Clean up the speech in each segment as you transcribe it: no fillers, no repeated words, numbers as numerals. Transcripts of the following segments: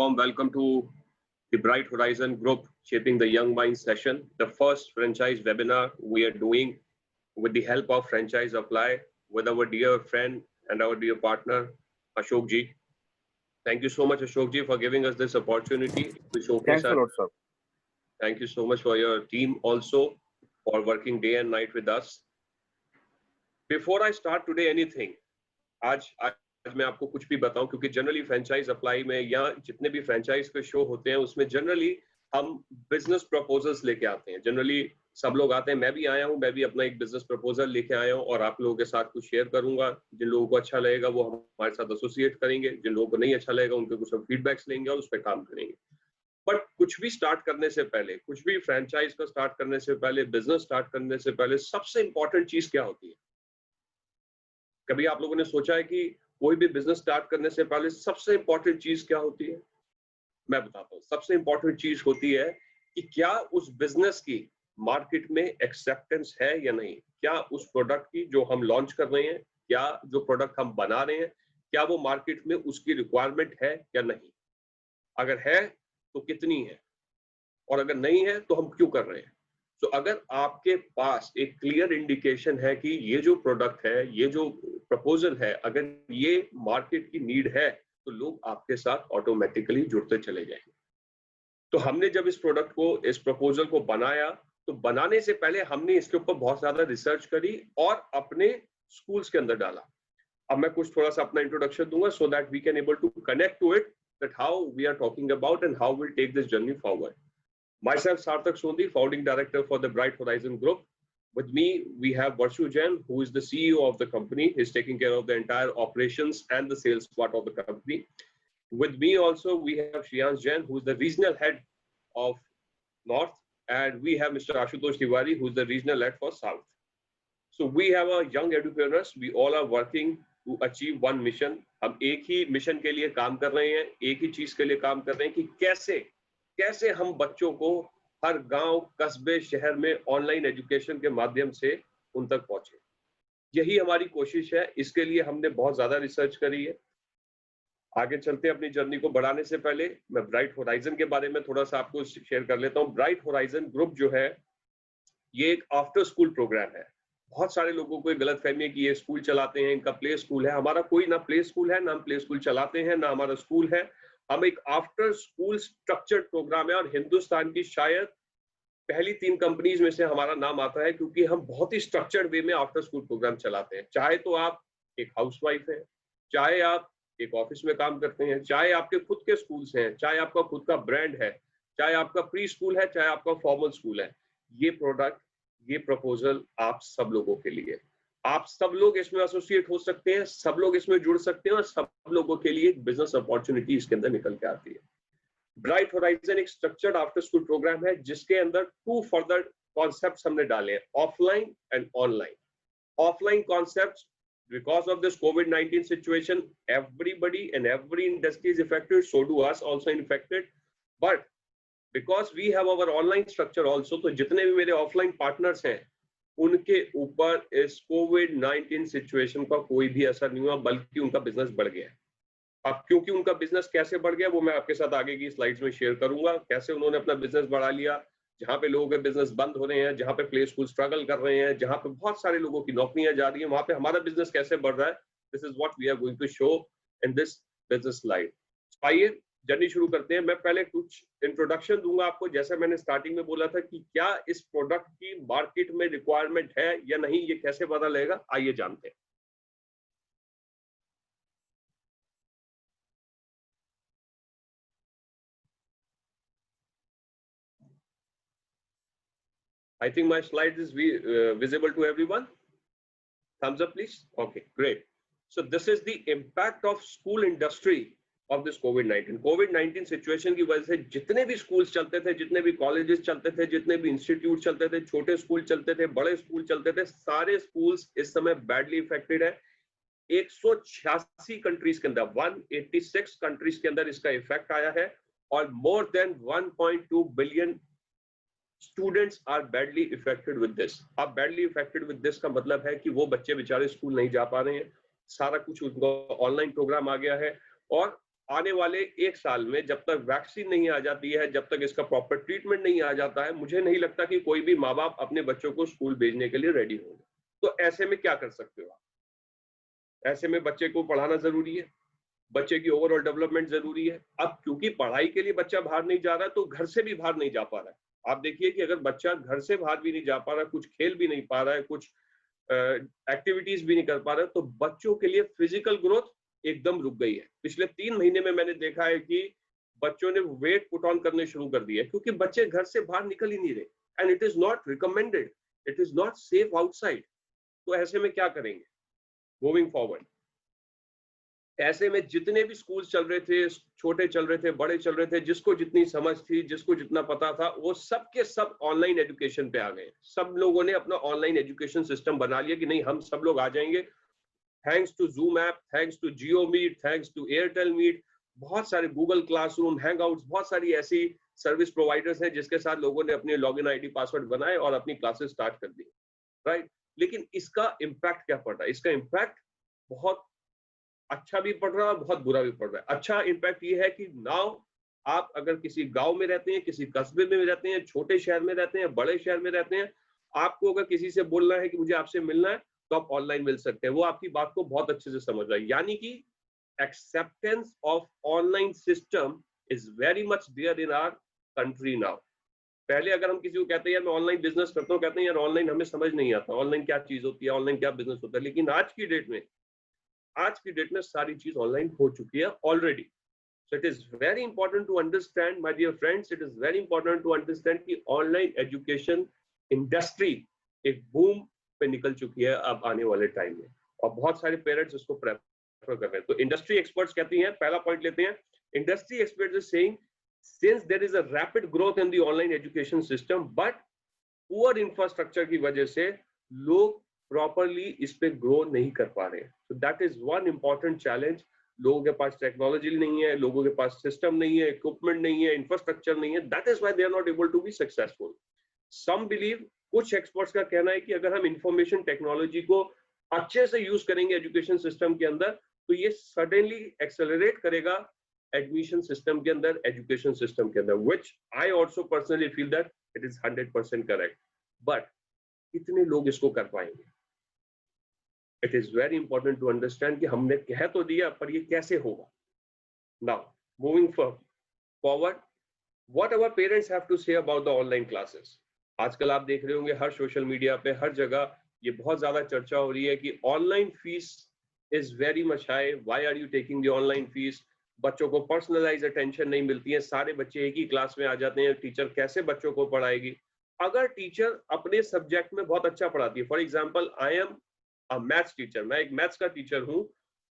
warm welcome to the Bright Horizon Group Shaping the Young Minds session, the first franchise webinar we are doing with the help of Franchise Apply with our dear friend and our dear partner, Ashok Ji. Thank you so much, Ashok Ji, for giving us this opportunity to showcase. Thanks a lot, sir. Thank you so much for your team also for working day and night with us. Before I start today anything, आज मैं आपको कुछ भी बताऊं, क्योंकि generally franchise apply में या जितने भी फ्रेंचाइज के शो होते हैं उसमें जनरली हम बिजनेस प्रपोजल्स लेके आते हैं. जनरली सब लोग आते हैं, मैं भी आया हूं, मैं भी अपना एक बिजनेस प्रपोजल लेके आया हूं और आप लोगों के साथ कुछ शेयर करूंगा. जिन लोगों को अच्छा लगेगा वो हमारे साथ एसोसिएट करेंगे, जिन लोगों को नहीं अच्छा लगेगा उनके कुछ हम फीडबैक्स लेंगे और उस पर काम करेंगे. बट कुछ भी स्टार्ट करने से पहले, कुछ भी फ्रेंचाइज को स्टार्ट करने से पहले, बिजनेस स्टार्ट करने से पहले सबसे इंपॉर्टेंट चीज क्या होती है? कभी आप लोगों ने सोचा है कि कोई भी बिजनेस स्टार्ट करने से पहले सबसे इंपॉर्टेंट चीज क्या होती है? मैं बताता हूँ. सबसे इंपॉर्टेंट चीज होती है कि क्या उस बिजनेस की मार्केट में एक्सेप्टेंस है या नहीं. क्या उस प्रोडक्ट की जो हम लॉन्च कर रहे हैं, क्या जो प्रोडक्ट हम बना रहे हैं, क्या वो मार्केट में उसकी रिक्वायरमेंट है या नहीं. अगर है तो कितनी है, और अगर नहीं है तो हम क्यों कर रहे हैं. तो अगर आपके पास एक क्लियर इंडिकेशन है कि ये जो प्रोडक्ट है, ये जो प्रपोजल है, अगर ये मार्केट की नीड है, तो लोग आपके साथ ऑटोमेटिकली जुड़ते चले जाएंगे. तो हमने जब इस प्रोडक्ट को, इस प्रपोजल को बनाया, तो बनाने से पहले हमने इसके ऊपर बहुत ज्यादा रिसर्च करी और अपने स्कूल्स के अंदर डाला. अब मैं कुछ थोड़ा सा अपना इंट्रोडक्शन दूंगा so that we can able to connect to it, that how we are talking about and how will take this journey forward. Myself, Sarthak Sondhi, founding director for the Bright Horizon Group. With me, we have Varshu Jain, who is the CEO of the company. He's taking care of the entire operations and the sales part of the company. With me also, we have Shreyansh Jain, who is the regional head of North. And we have Mr. Ashutosh Tiwari, who is the regional head for South. So we have a young entrepreneurs. We all are working to achieve one mission. हम एक ही mission के लिए काम कर रहे हैं, एक ही चीज के लिए काम कर रहे हैं कि कैसे हम बच्चों को हर गांव, कस्बे, शहर में ऑनलाइन एजुकेशन के माध्यम से उन तक पहुंचे. यही हमारी कोशिश है. इसके लिए हमने बहुत ज्यादा रिसर्च करी है. आगे चलते हैं. अपनी जर्नी को बढ़ाने से पहले मैं ब्राइट होराइजन के बारे में थोड़ा सा आपको शेयर कर लेता हूं. ब्राइट होराइजन ग्रुप जो है, ये एक आफ्टर स्कूल प्रोग्राम है. बहुत सारे लोगों को गलत फहमी है कि ये स्कूल चलाते हैं, इनका प्ले स्कूल है. हमारा कोई ना प्ले स्कूल है, ना हम प्ले स्कूल चलाते हैं, ना हमारा स्कूल है. हम एक आफ्टर स्कूल स्ट्रक्चर्ड प्रोग्राम है और हिंदुस्तान की शायद पहली 3 कंपनीज में से हमारा नाम आता है, क्योंकि हम बहुत ही स्ट्रक्चर्ड वे में आफ्टर स्कूल प्रोग्राम चलाते हैं. चाहे तो आप एक हाउसवाइफ हैं, चाहे आप एक ऑफिस में काम करते हैं, चाहे आपके खुद के स्कूल्स हैं, चाहे आपका खुद का ब्रांड है, चाहे आपका प्री स्कूल है, चाहे आपका फॉर्मल स्कूल है, ये प्रोडक्ट, ये प्रपोजल आप सब लोगों के लिए. आप सब लोग इसमें एसोसिएट हो सकते हैं, सब लोग इसमें जुड़ सकते हैं और सब लोगों के लिए एक बिजनेस अपॉर्चुनिटी इसके अंदर निकल के आती है. ब्राइट होराइजन एक स्ट्रक्चर्ड आफ्टर स्कूल प्रोग्राम है जिसके अंदर 2 फर्दर कॉन्सेप्ट्स हमने डाले हैं, offline and online. Offline concepts, because of this COVID-19 situation, everybody and every industry is affected, so do us also infected, but because we have our online structure also, तो जितने भी मेरे offline partners हैं उनके ऊपर इस कोविड-19 situation का कोई भी असर नहीं हुआ, बल्कि उनका बिजनेस बढ़ गया. अब क्योंकि उनका बिजनेस कैसे बढ़ गया वो मैं आपके साथ आगे की स्लाइड्स में शेयर करूंगा. कैसे उन्होंने अपना बिजनेस बढ़ा लिया, जहां पे लोगों के बिजनेस बंद हो रहे हैं, जहां पे प्ले स्कूल स्ट्रगल कर रहे हैं, जहां पे बहुत सारे लोगों की नौकरियां जा रही हैं, वहां पे हमारा बिजनेस कैसे बढ़ रहा है. This is what we are going to show in this business slide. आइए जर्नी शुरू करते हैं. मैं पहले कुछ इंट्रोडक्शन दूंगा आपको. जैसे मैंने स्टार्टिंग में बोला था कि क्या इस प्रोडक्ट की मार्केट में रिक्वायरमेंट है या नहीं, ये कैसे पता लगेगा, आइए जानते हैं. I think my slide is visible to everyone. Thumbs up please. Okay, great. So this is the impact of school industry of this COVID-19. COVID-19 situation की वजह से जितने भी स्कूल्स चलते थे, जितने भी कॉलेजेस चलते थे, जितने भी इंस्टीट्यूट चलते थे, छोटे स्कूल चलते थे, बड़े स्कूल चलते थे, सारे स्कूल्स इस समय बैडली इफेक्टेड है. 186 कंट्रीज के अंदर, 186 कंट्रीज के अंदर इसका इफेक्ट आया है और more than 1.2 billion students are badly affected with this. अब बैडली इफेक्टेड विद दिस का मतलब है कि वो बच्चे बेचारे स्कूल नहीं जा पा रहे हैं, सारा कुछ उनका ऑनलाइन प्रोग्राम आ गया है और आने वाले 1 साल में जब तक वैक्सीन नहीं आ जाती है, जब तक इसका प्रॉपर ट्रीटमेंट नहीं आ जाता है, मुझे नहीं लगता कि कोई भी माँ बाप अपने बच्चों को स्कूल भेजने के लिए रेडी होंगे। तो ऐसे में क्या कर सकते हो आप? ऐसे में बच्चे को पढ़ाना जरूरी है, बच्चे की ओवरऑल डेवलपमेंट जरूरी है। अब क्योंकि पढ़ाई के लिए बच्चा बाहर नहीं जा रहा है, तो घर से भी बाहर नहीं जा पा रहा है। आप देखिए कि अगर बच्चा घर से बाहर भी नहीं जा पा रहा है, कुछ खेल भी नहीं पा रहा है, कुछ एक्टिविटीज भी नहीं कर पा रहे, तो बच्चों के लिए फिजिकल ग्रोथ एकदम रुक गई है। पिछले 3 महीने में मैंने देखा है कि बच्चों ने वेट पुट ऑन करने शुरू कर दिया है, क्योंकि बच्चे घर से बाहर निकल ही नहीं रहे, and it is not recommended, it is not safe outside. तो ऐसे में क्या करेंगे मूविंग फॉरवर्ड? ऐसे में जितने भी स्कूल चल रहे थे, छोटे चल रहे थे, बड़े चल रहे थे, जिसको जितनी समझ थी, जिसको जितना पता था, वो सब के सब ऑनलाइन एजुकेशन पे आ गए। सब लोगों ने अपना ऑनलाइन एजुकेशन सिस्टम बना लिया कि नहीं, हम सब लोग आ जाएंगे, thanks to Zoom app, thanks to Jio meet, thanks to Airtel meet, बहुत सारे गूगल क्लासरूम, हैंगआउट्स, बहुत सारी ऐसी सर्विस प्रोवाइडर्स हैं जिसके साथ लोगों ने अपने लॉगिन आईडी पासवर्ड बनाए और अपनी क्लासेस स्टार्ट कर दी, राइट। लेकिन इसका इम्पैक्ट क्या पड़ रहा है? इसका इम्पैक्ट बहुत अच्छा भी पड़ रहा है, बहुत बुरा भी पड़ रहा है। अच्छा इम्पैक्ट ये है कि नाउ आप अगर किसी गांव में रहते हैं, किसी कस्बे में रहते हैं, छोटे शहर में रहते हैं, बड़े शहर में रहते हैं, आपको अगर किसी से बोलना है कि मुझे आपसे मिलना है, तो आप ऑनलाइन मिल सकते हैं। वो आपकी बात को बहुत अच्छे से समझ रहा है। यानी कि acceptance of online system is very much there in our country now. पहले अगर हम किसी को कहते हैं यार मैं ऑनलाइन बिजनेस करता हूँ, कहते हैं यार ऑनलाइन हमें समझ नहीं आता, ऑनलाइन क्या चीज होती है, ऑनलाइन क्या बिजनेस होता है। लेकिन आज की डेट में सारी चीज ऑनलाइन हो चुकी है already. So it is very important to understand, my dear friends, it is very important to understand कि ऑनलाइन एजुकेशन इंडस्ट्री एक बूम पे निकल चुकी है अब आने वाले टाइम में, और बहुत सारे पेरेंट्स इसको प्रेफर कर रहे हैं। तो इंडस्ट्री एक्सपर्ट्स कहती हैं, पहला पॉइंट लेते हैं, industry experts is saying since there is a rapid growth in the online education system, but poor infrastructure की वजह से लोग प्रॉपरली इस पे ग्रो नहीं कर पा रहे हैं। So that is one important challenge. लोगों के पास टेक्नोलॉजी नहीं है, लोगों के पास सिस्टम नहीं है, इक्विपमेंट नहीं है, इंफ्रास्ट्रक्चर नहीं है। That is why they are not able to be successful. Some believe, कुछ एक्सपर्ट्स का कहना है कि अगर हम इंफॉर्मेशन टेक्नोलॉजी को अच्छे से यूज करेंगे एजुकेशन सिस्टम के अंदर, तो ये सडनली एक्सेलरेट करेगा एडमिशन सिस्टम के अंदर, एजुकेशन सिस्टम के अंदर, which I also personally feel that it is 100% correct. But कितने लोग इसको कर पाएंगे? It is very important to understand कि हमने कह तो दिया, पर ये कैसे होगा। Now moving forward, what our parents have to say about the online classes. आजकल आप देख रहे होंगे हर सोशल मीडिया पे, हर जगह ये बहुत ज्यादा चर्चा हो रही है कि online fees is very much high, why are you taking the online fees. बच्चों को पर्सनलाइज अटेंशन नहीं मिलती है, सारे बच्चे एक ही क्लास में आ जाते हैं, टीचर कैसे बच्चों को पढ़ाएगी? अगर टीचर अपने सब्जेक्ट में बहुत अच्छा पढ़ाती है, for example I am a maths teacher, मैं एक मैथ्स का टीचर हूँ,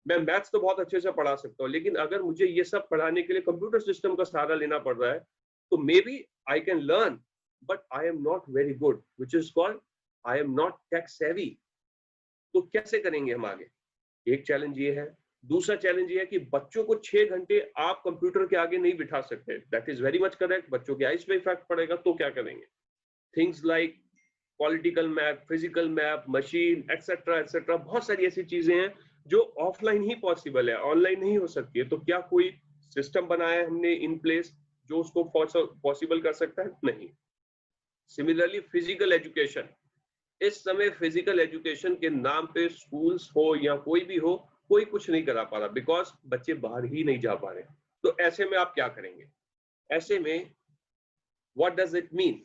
मैं मैथ्स तो बहुत अच्छे से पढ़ा सकता हूँ, लेकिन अगर मुझे ये सब पढ़ाने के लिए कंप्यूटर सिस्टम का सहारा लेना पड़ रहा है, तो maybe I can learn, but I am not very good, which is called I am not tech savvy. तो कैसे करेंगे हम आगे? एक चैलेंज ये है। दूसरा चैलेंज ये है कि बच्चों को 6 घंटे आप कंप्यूटर के आगे नहीं बिठा सकते। That is very much correct. बच्चों के आईज पे इफेक्ट पड़ेगा, तो क्या करेंगे? Things like political map, physical map, machine etcetera etcetera, बहुत सारी ऐसी चीजें हैं जो ऑफलाइन ही पॉसिबल है, ऑनलाइन नहीं हो सकती है। तो क्या कोई सिस्टम बनाया है हमने इन प्लेस जो उसको पॉसिबल कर सकता है? नहीं। सिमिलरली फिजिकल एजुकेशन, इस समय फिजिकल एजुकेशन के नाम पे स्कूल्स हो या कोई भी हो, कोई कुछ नहीं करा पा रहा, बिकॉज बच्चे बाहर ही नहीं जा पा रहे। तो ऐसे में आप क्या करेंगे? ऐसे में what does it mean?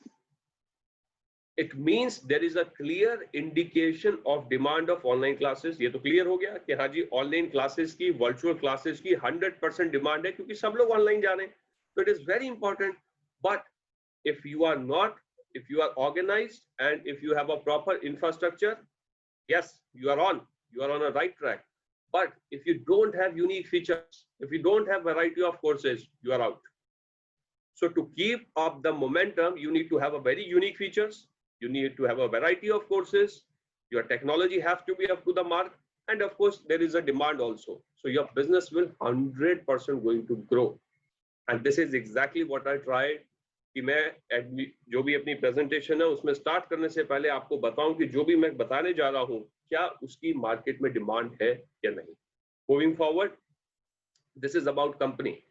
It means there is a clear indication of demand of online classes। ये तो क्लियर हो गया कि हाँ जी, ऑनलाइन क्लासेस की, वर्चुअल क्लासेस की 100% डिमांड है, क्योंकि सब लोग ऑनलाइन जा रहे हैं। तो it is very important. But if you are not, if you are organized and if you have a proper infrastructure, yes, you are on a right track. But if you don't have unique features, if you don't have variety of courses, you are out. So to keep up the momentum, you need to have a very unique features, you need to have a variety of courses, your technology has to be up to the mark, and of course there is a demand also. So your business will 100% going to grow. And this is exactly what I tried कि मैं जो भी अपनी presentation है उसमें start करने से पहले आपको बताऊं कि जो भी मैं बताने जा रहा हूं क्या उसकी मार्केट में डिमांड है या नहीं। Moving forward, This is about company.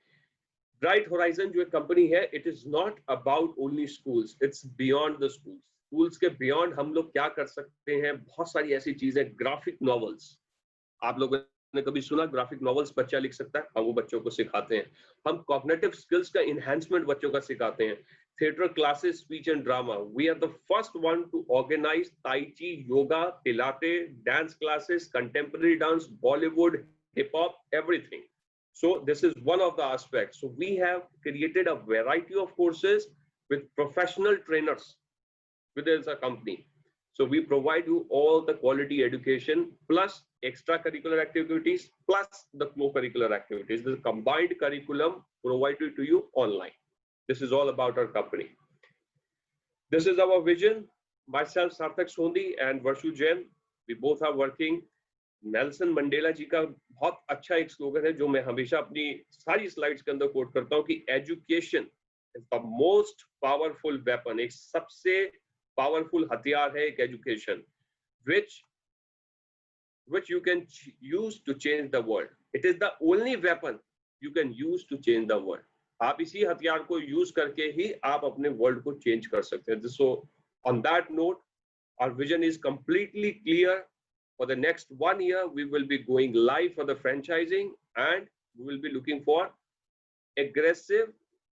Bright Horizon जो एक कंपनी है, it is not about only schools, it's beyond the schools. Schools के beyond हम लोग क्या कर सकते हैं, बहुत सारी ऐसी चीजें, ग्राफिक नॉवेल्स, आप लोगों ने कभी सुना ग्राफिक नॉवेल्स बच्चा लिख सकता है, हम वो बच्चों को सिखाते हैं. हम कॉग्निटिव स्किल्स का इनहेंसमेंट बच्चों का सिखाते हैं. Theatre classes, speech and drama, we are the first one to organise tai chi, yoga, pilates, dance classes, contemporary dance, Bollywood, hip hop, everything. So this is one of the aspects. So we have created a variety of courses with professional trainers within the company. So we provide you all the quality education plus extracurricular activities plus the co-curricular activities. This combined curriculum provided to you online. This is all about our company. This is our vision. Myself, Sarthak Sondi and Varshu Jain, we both are working. Nelson Mandela ji का बहुत अच्छा एक slogan है जो मैं हमेशा अपनी सारी स्लाइड्स के अंदर कोट करता हूं कि education is the most powerful weapon. एक सबसे पावरफुल हथियार है एक education, which you can use to change the world. It is the only weapon you can use to change the world. आप इसी हथियार को यूज करके ही आप अपने वर्ल्ड को चेंज कर सकते हैं. So on that note, our vision is completely clear. For the next 1 year, we will be going live for the franchising, and we will be looking for aggressive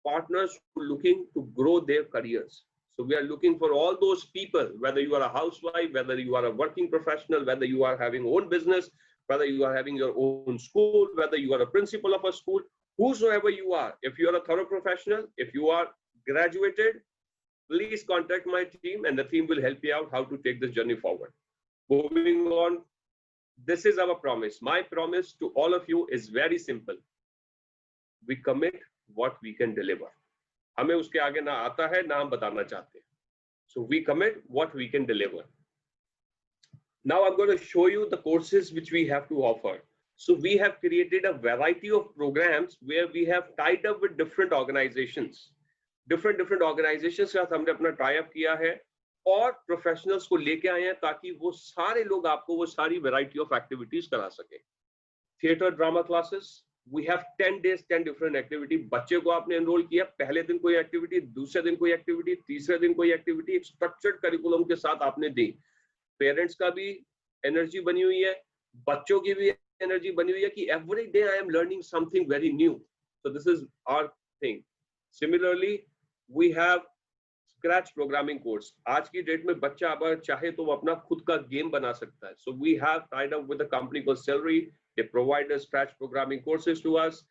partners who are looking to grow their careers. So we are looking for all those people, whether you are a housewife, whether you are a working professional, whether you are having own business, whether you are having your own school, whether you are a principal of a school, whosoever you are, if you are a thorough professional, if you are graduated, please contact my team and the team will help you out how to take this journey forward. Moving on, this is our promise. My promise to all of you is very simple. We commit what we can deliver. हमें उसके आगे ना आता है ना हम बताना चाहते. So we commit what we can deliver. Now I'm going to show you the courses which we have to offer. So we have created a variety of programs where we have tied up with different organizations. Different organizations के साथ हमने अपना tie up किया है और professionals को लेके आए हैं ताकि वो सारे लोग आपको वो सारी वैरायटी ऑफ एक्टिविटीज करा सके. Theatre drama classes, we have 10 days 10 different activity. बच्चे को आपने एनरोल किया, पहले दिन कोई एक्टिविटी, दूसरे दिन कोई एक्टिविटी, तीसरे दिन कोई एक्टिविटी, एक स्ट्रक्चर्ड करिकुलम के साथ आपने दी. पेरेंट्स का भी एनर्जी बनी हुई है, बच्चों की भी एनर्जी बनी हुई है कि every day I am learning something very new. So this is our thing. Similarly we have Scratch programming course. आज की डेट में बच्चा अगर चाहे तो वो अपना खुद का गेम बना सकता है. So we have tied up with a company called Celery. They provide Scratch programming courses to us.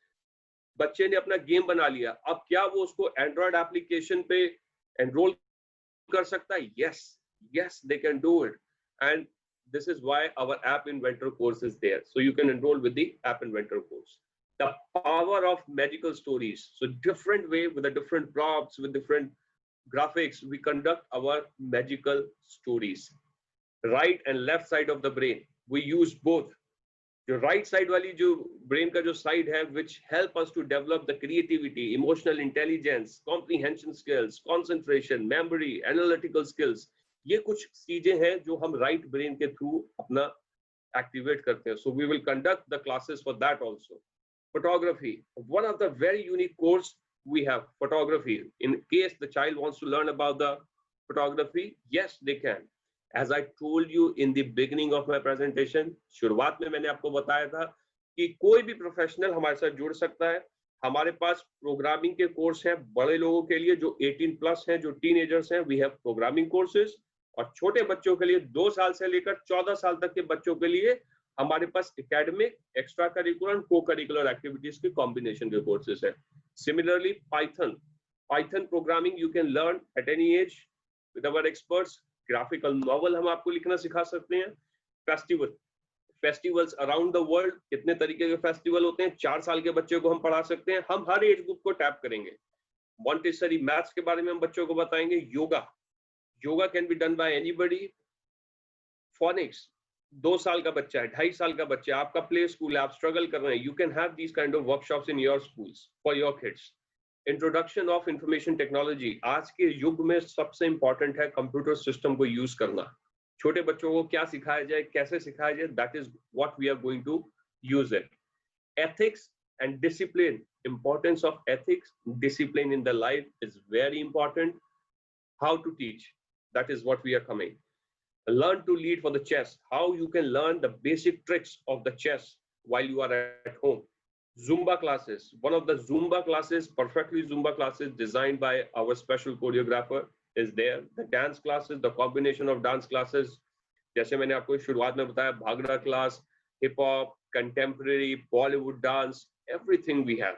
बच्चे ने अपना गेम बना लिया, अब क्या वो उसको एंड्रॉइड एप्लीकेशन पे एनरोल कर सकता है? yes they can do it, and this is why our app inventor course is there. So you can enroll with the app inventor course. The power of magical stories. So different way with the different props, with different graphics, we conduct our magical stories. Right and left side of the brain, we use both. The right side वाली जो brain का जो side है, which help us to develop the creativity, emotional intelligence, comprehension skills, concentration, memory, analytical skills. ये कुछ चीजें हैं जो हम right brain के through अपना activate करते हैं. So we will conduct the classes for that also. Photography, one of the very unique course we have photography. In case the child wants to learn about the photography, yes they can. As I told you in the beginning of my presentation, शुरुआत में मैंने आपको बताया था कि कोई भी professional हमारे साथ जुड़ सकता है. हमारे पास प्रोग्रामिंग के कोर्स हैं बड़े लोगों के लिए जो 18+ हैं, जो टीनेजर्स हैं, वी हैव प्रोग्रामिंग कोर्सेज. और छोटे बच्चों के लिए 2 साल से लेकर 14 साल तक के बच्चों के लिए हमारे पास एकेडमिक, एक्स्ट्रा करिकुलर, को करिकुलर एक्टिविटीज के कॉम्बिनेशन के कोर्सेज है. Similarly, Python programming you can learn at any age with our experts. Graphical novel हम आपको लिखना सिखा सकते हैं. Festivals around the world, कितने तरीके के फेस्टिवल होते हैं, 4 साल के बच्चे को हम पढ़ा सकते हैं. हम हर एज ग्रुप को टैप करेंगे. Montessori मैथ्स के बारे में हम बच्चों को बताएंगे. Yoga can be done by anybody. Phonics, 2 साल का बच्चा है, 2.5 साल का बच्चा है, आपका प्ले स्कूल है, आप स्ट्रगल कर रहे हैं, you can have these kind of workshops in your schools for your kids. Introduction of information technology, आज के युग में सबसे इंपॉर्टेंट है कंप्यूटर सिस्टम को यूज करना. छोटे बच्चों को क्या सिखाया जाए, कैसे सिखाया जाए, that is what we are going to use it. Ethics, and discipline. Importance of ethics, discipline in the life is very important. How to teach, that is what we are coming. Learn to lead for the chess, how you can learn the basic tricks of the chess while you are at home. Zumba classes, one of the Zumba classes, perfectly Zumba classes designed by our special choreographer is there. The dance classes, the combination of dance classes, जैसे मैंने आपको शुरुआत में बताया, भागड़ा class, hip hop, contemporary, Bollywood dance, everything we have.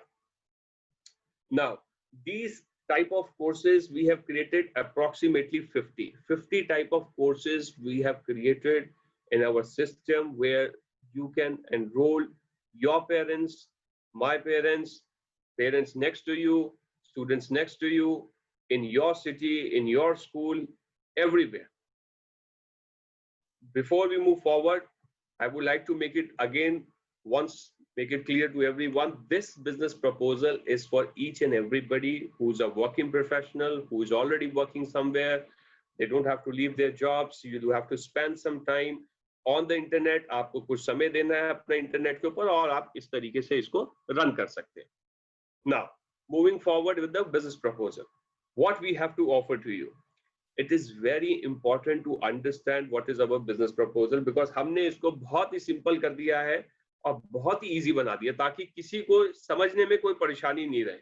Now, these type of courses we have created approximately 50 type of courses we have created in our system, where you can enroll your parents, my parents, parents next to you, students next to you, in your city, in your school, everywhere. Before we move forward, I would like to make it again once, make it clear to everyone, this business proposal is for each and everybody who's a working professional, who is already working somewhere. They don't have to leave their jobs. You do have to spend some time on the internet. आपको कुछ समय देना है अपने internet के ऊपर और आप इस तरीके से इसको रन कर सकते हैं. Now, moving forward with the business proposal, what we have to offer to you. It is very important to understand what is our business proposal, because हमने इसको बहुत ही सिंपल कर दिया है और बहुत ही इजी बना दिया ताकि किसी को समझने में कोई परेशानी नहीं रहे.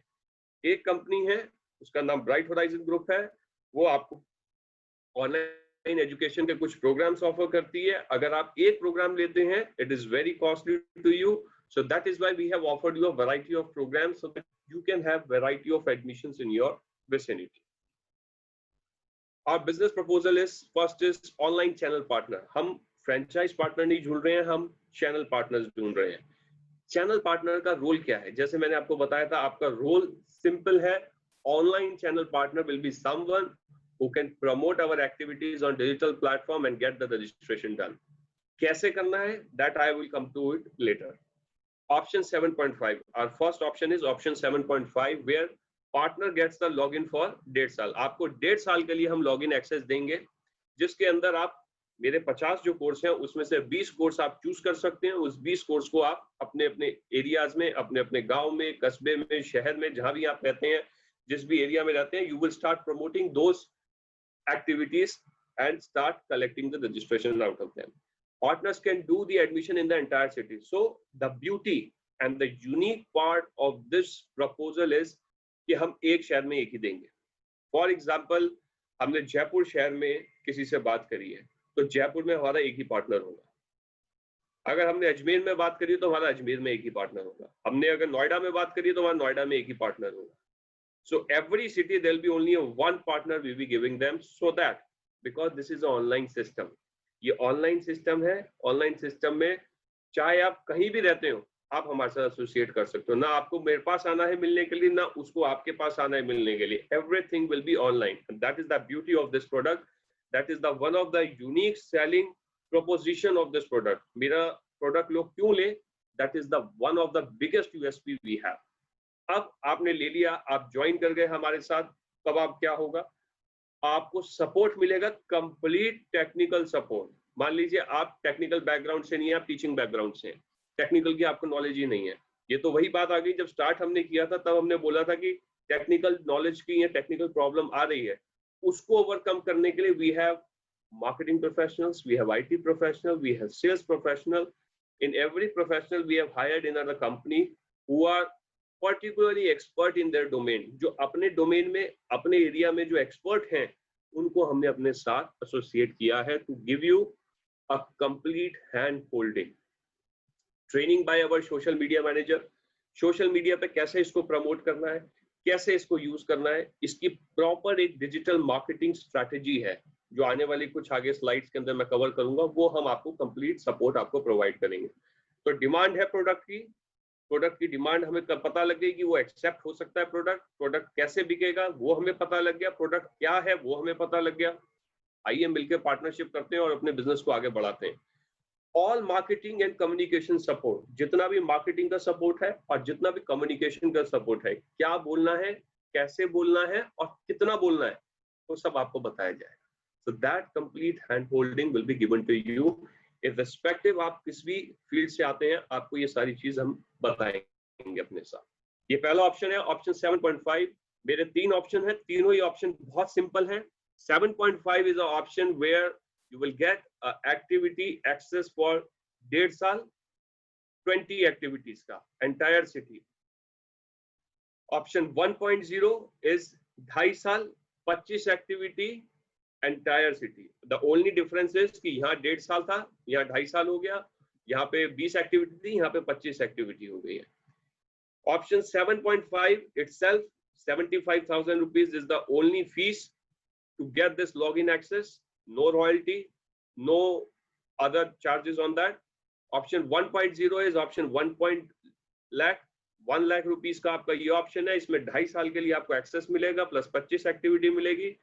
एक कंपनी है, उसका नाम ब्राइट होराइजन ग्रुप है, वो आपको ऑनलाइन एजुकेशन के कुछ प्रोग्राम्स ऑफर करती है. अगर आप एक प्रोग्राम लेते हैं, it is very costly to you, so that is why we have offered you a variety of programs so that you can have variety of admissions in your vicinity. Our business proposal is, first is online channel partner. हम franchise partner नहीं ढूंढ रहे हैं, हम channel partners ढूंढ रहे हैं. Channel partner का रोल क्या है? जैसे मैंने आपको बताया था, आपका रोल सिंपल है. Online channel partner will be someone who can promote our activities on digital platform and get the registration done. कैसे करना है? That I will come to it later. Option 7.5. Our first option is option 7.5, where partner gets the login for 1.5 साल. आपको 1.5 साल के लिए हम login access देंगे, जिसके अंदर आप मेरे 50 जो कोर्स हैं उसमें से 20 कोर्स आप चूज कर सकते हैं. उस 20 कोर्स को आप अपने अपने एरियाज में, अपने अपने गांव में, कस्बे में, शहर में, जहां भी आप रहते हैं, जिस भी एरिया में रहते हैं, you will start promoting those activities and start collecting the registration out of them. Partners can do the admission in the entire city. So the beauty and the unique part of this proposal is कि हम एक शहर में एक ही देंगे. For example, हमने जयपुर शहर में किसी से बात करी है, तो जयपुर में हमारा एक ही पार्टनर होगा. अगर हमने अजमेर में बात करी तो हमारा अजमेर में एक ही पार्टनर होगा. हमने अगर नोएडा में बात करी तो हमारा नोएडा में एक ही पार्टनर होगा. So every city there will be only one partner we will be giving them, so that because this is an online system, ये ऑनलाइन सिस्टम है. ऑनलाइन सिस्टम में चाहे आप कहीं भी रहते हो, आप हमारे साथ एसोसिएट कर सकते हो. ना आपको मेरे पास आना है मिलने के लिए, ना उसको आपके पास आना है मिलने के लिए. Everything will be online. That is the beauty of this product. That is the one of the unique selling proposition of this product. मेरा प्रोडक्ट लोग क्यों ले? That is the one of the biggest USP we have. अब आपने ले लिया, आप join कर गए हमारे साथ, तब आप क्या होगा? आपको सपोर्ट मिलेगा, कंप्लीट टेक्निकल सपोर्ट. मान लीजिए आप टेक्निकल बैकग्राउंड से नहीं है, आप टीचिंग बैकग्राउंड से हैं, टेक्निकल की आपको नॉलेज ही नहीं है. ये तो वही बात आ गई, जब स्टार्ट हमने किया था तब हमने बोला था कि टेक्निकल नॉलेज की या टेक्निकल प्रॉब्लम आ रही है, उसको ओवरकम करने के लिए we have marketing professionals, we have IT professional, we have sales professional. In every professional we have hired in our company who are particularly expert in their domain. जो अपने domain में, अपने एरिया में जो expert हैं, उनको हमने अपने साथ एसोसिएट किया है to give you a complete hand holding. Training by our social media manager. Social media पे कैसे इसको प्रमोट करना है, कैसे इसको यूज करना है, इसकी प्रॉपर एक डिजिटल मार्केटिंग स्ट्रैटेजी है जो आने वाली कुछ आगे स्लाइड्स के अंदर मैं कवर करूंगा. वो हम आपको कंप्लीट सपोर्ट आपको प्रोवाइड करेंगे. तो डिमांड है प्रोडक्ट की डिमांड हमें पता लग गई कि वो एक्सेप्ट हो सकता है. प्रोडक्ट कैसे बिकेगा वो हमें पता लग गया. प्रोडक्ट क्या है वो हमें पता लग गया. आइए मिलकर पार्टनरशिप करते हैं और अपने बिजनेस को आगे बढ़ाते हैं. All marketing and communication support, जितना भी मार्केटिंग का सपोर्ट है और जितना भी कम्युनिकेशन का सपोर्ट है, क्या बोलना है, कैसे बोलना है और कितना बोलना है, वो सब आपको बताया जाएगा. So that complete hand holding will be given to you. Irrespective आप किस भी फील्ड से आते हैं, आपको ये सारी चीज हम बताएंगे. जाएंगे अपने साथ। ये पहला ऑप्शन है, ऑप्शन 7.5। मेरे 3 ऑप्शन है, तीनों ही ऑप्शन बहुत सिंपल है। 7.5 is an option where you will get activity access for 1.5 साल 20 एक्टिविटीज का एंटायर सिटी। ऑप्शन 1.0 is 2.5 साल 25 activity entire city. The only difference is कि यहाँ 1.5 साल था, यहाँ 2.5 साल हो गया, यहाँ पे 20 एक्टिविटी थी, यहाँ पे 25 एक्टिविटी हो गई है। Option 7.5 itself 75,000 rupees is the only fees to get this login access, no royalty, no other charges on that. Option 1.0 is option 1 lakh rupees का आपका ये ऑप्शन है। इसमें 2.5 साल के लिए आपको एक्सेस मिलेगा प्लस 25 एक्टिविटी मिलेगी।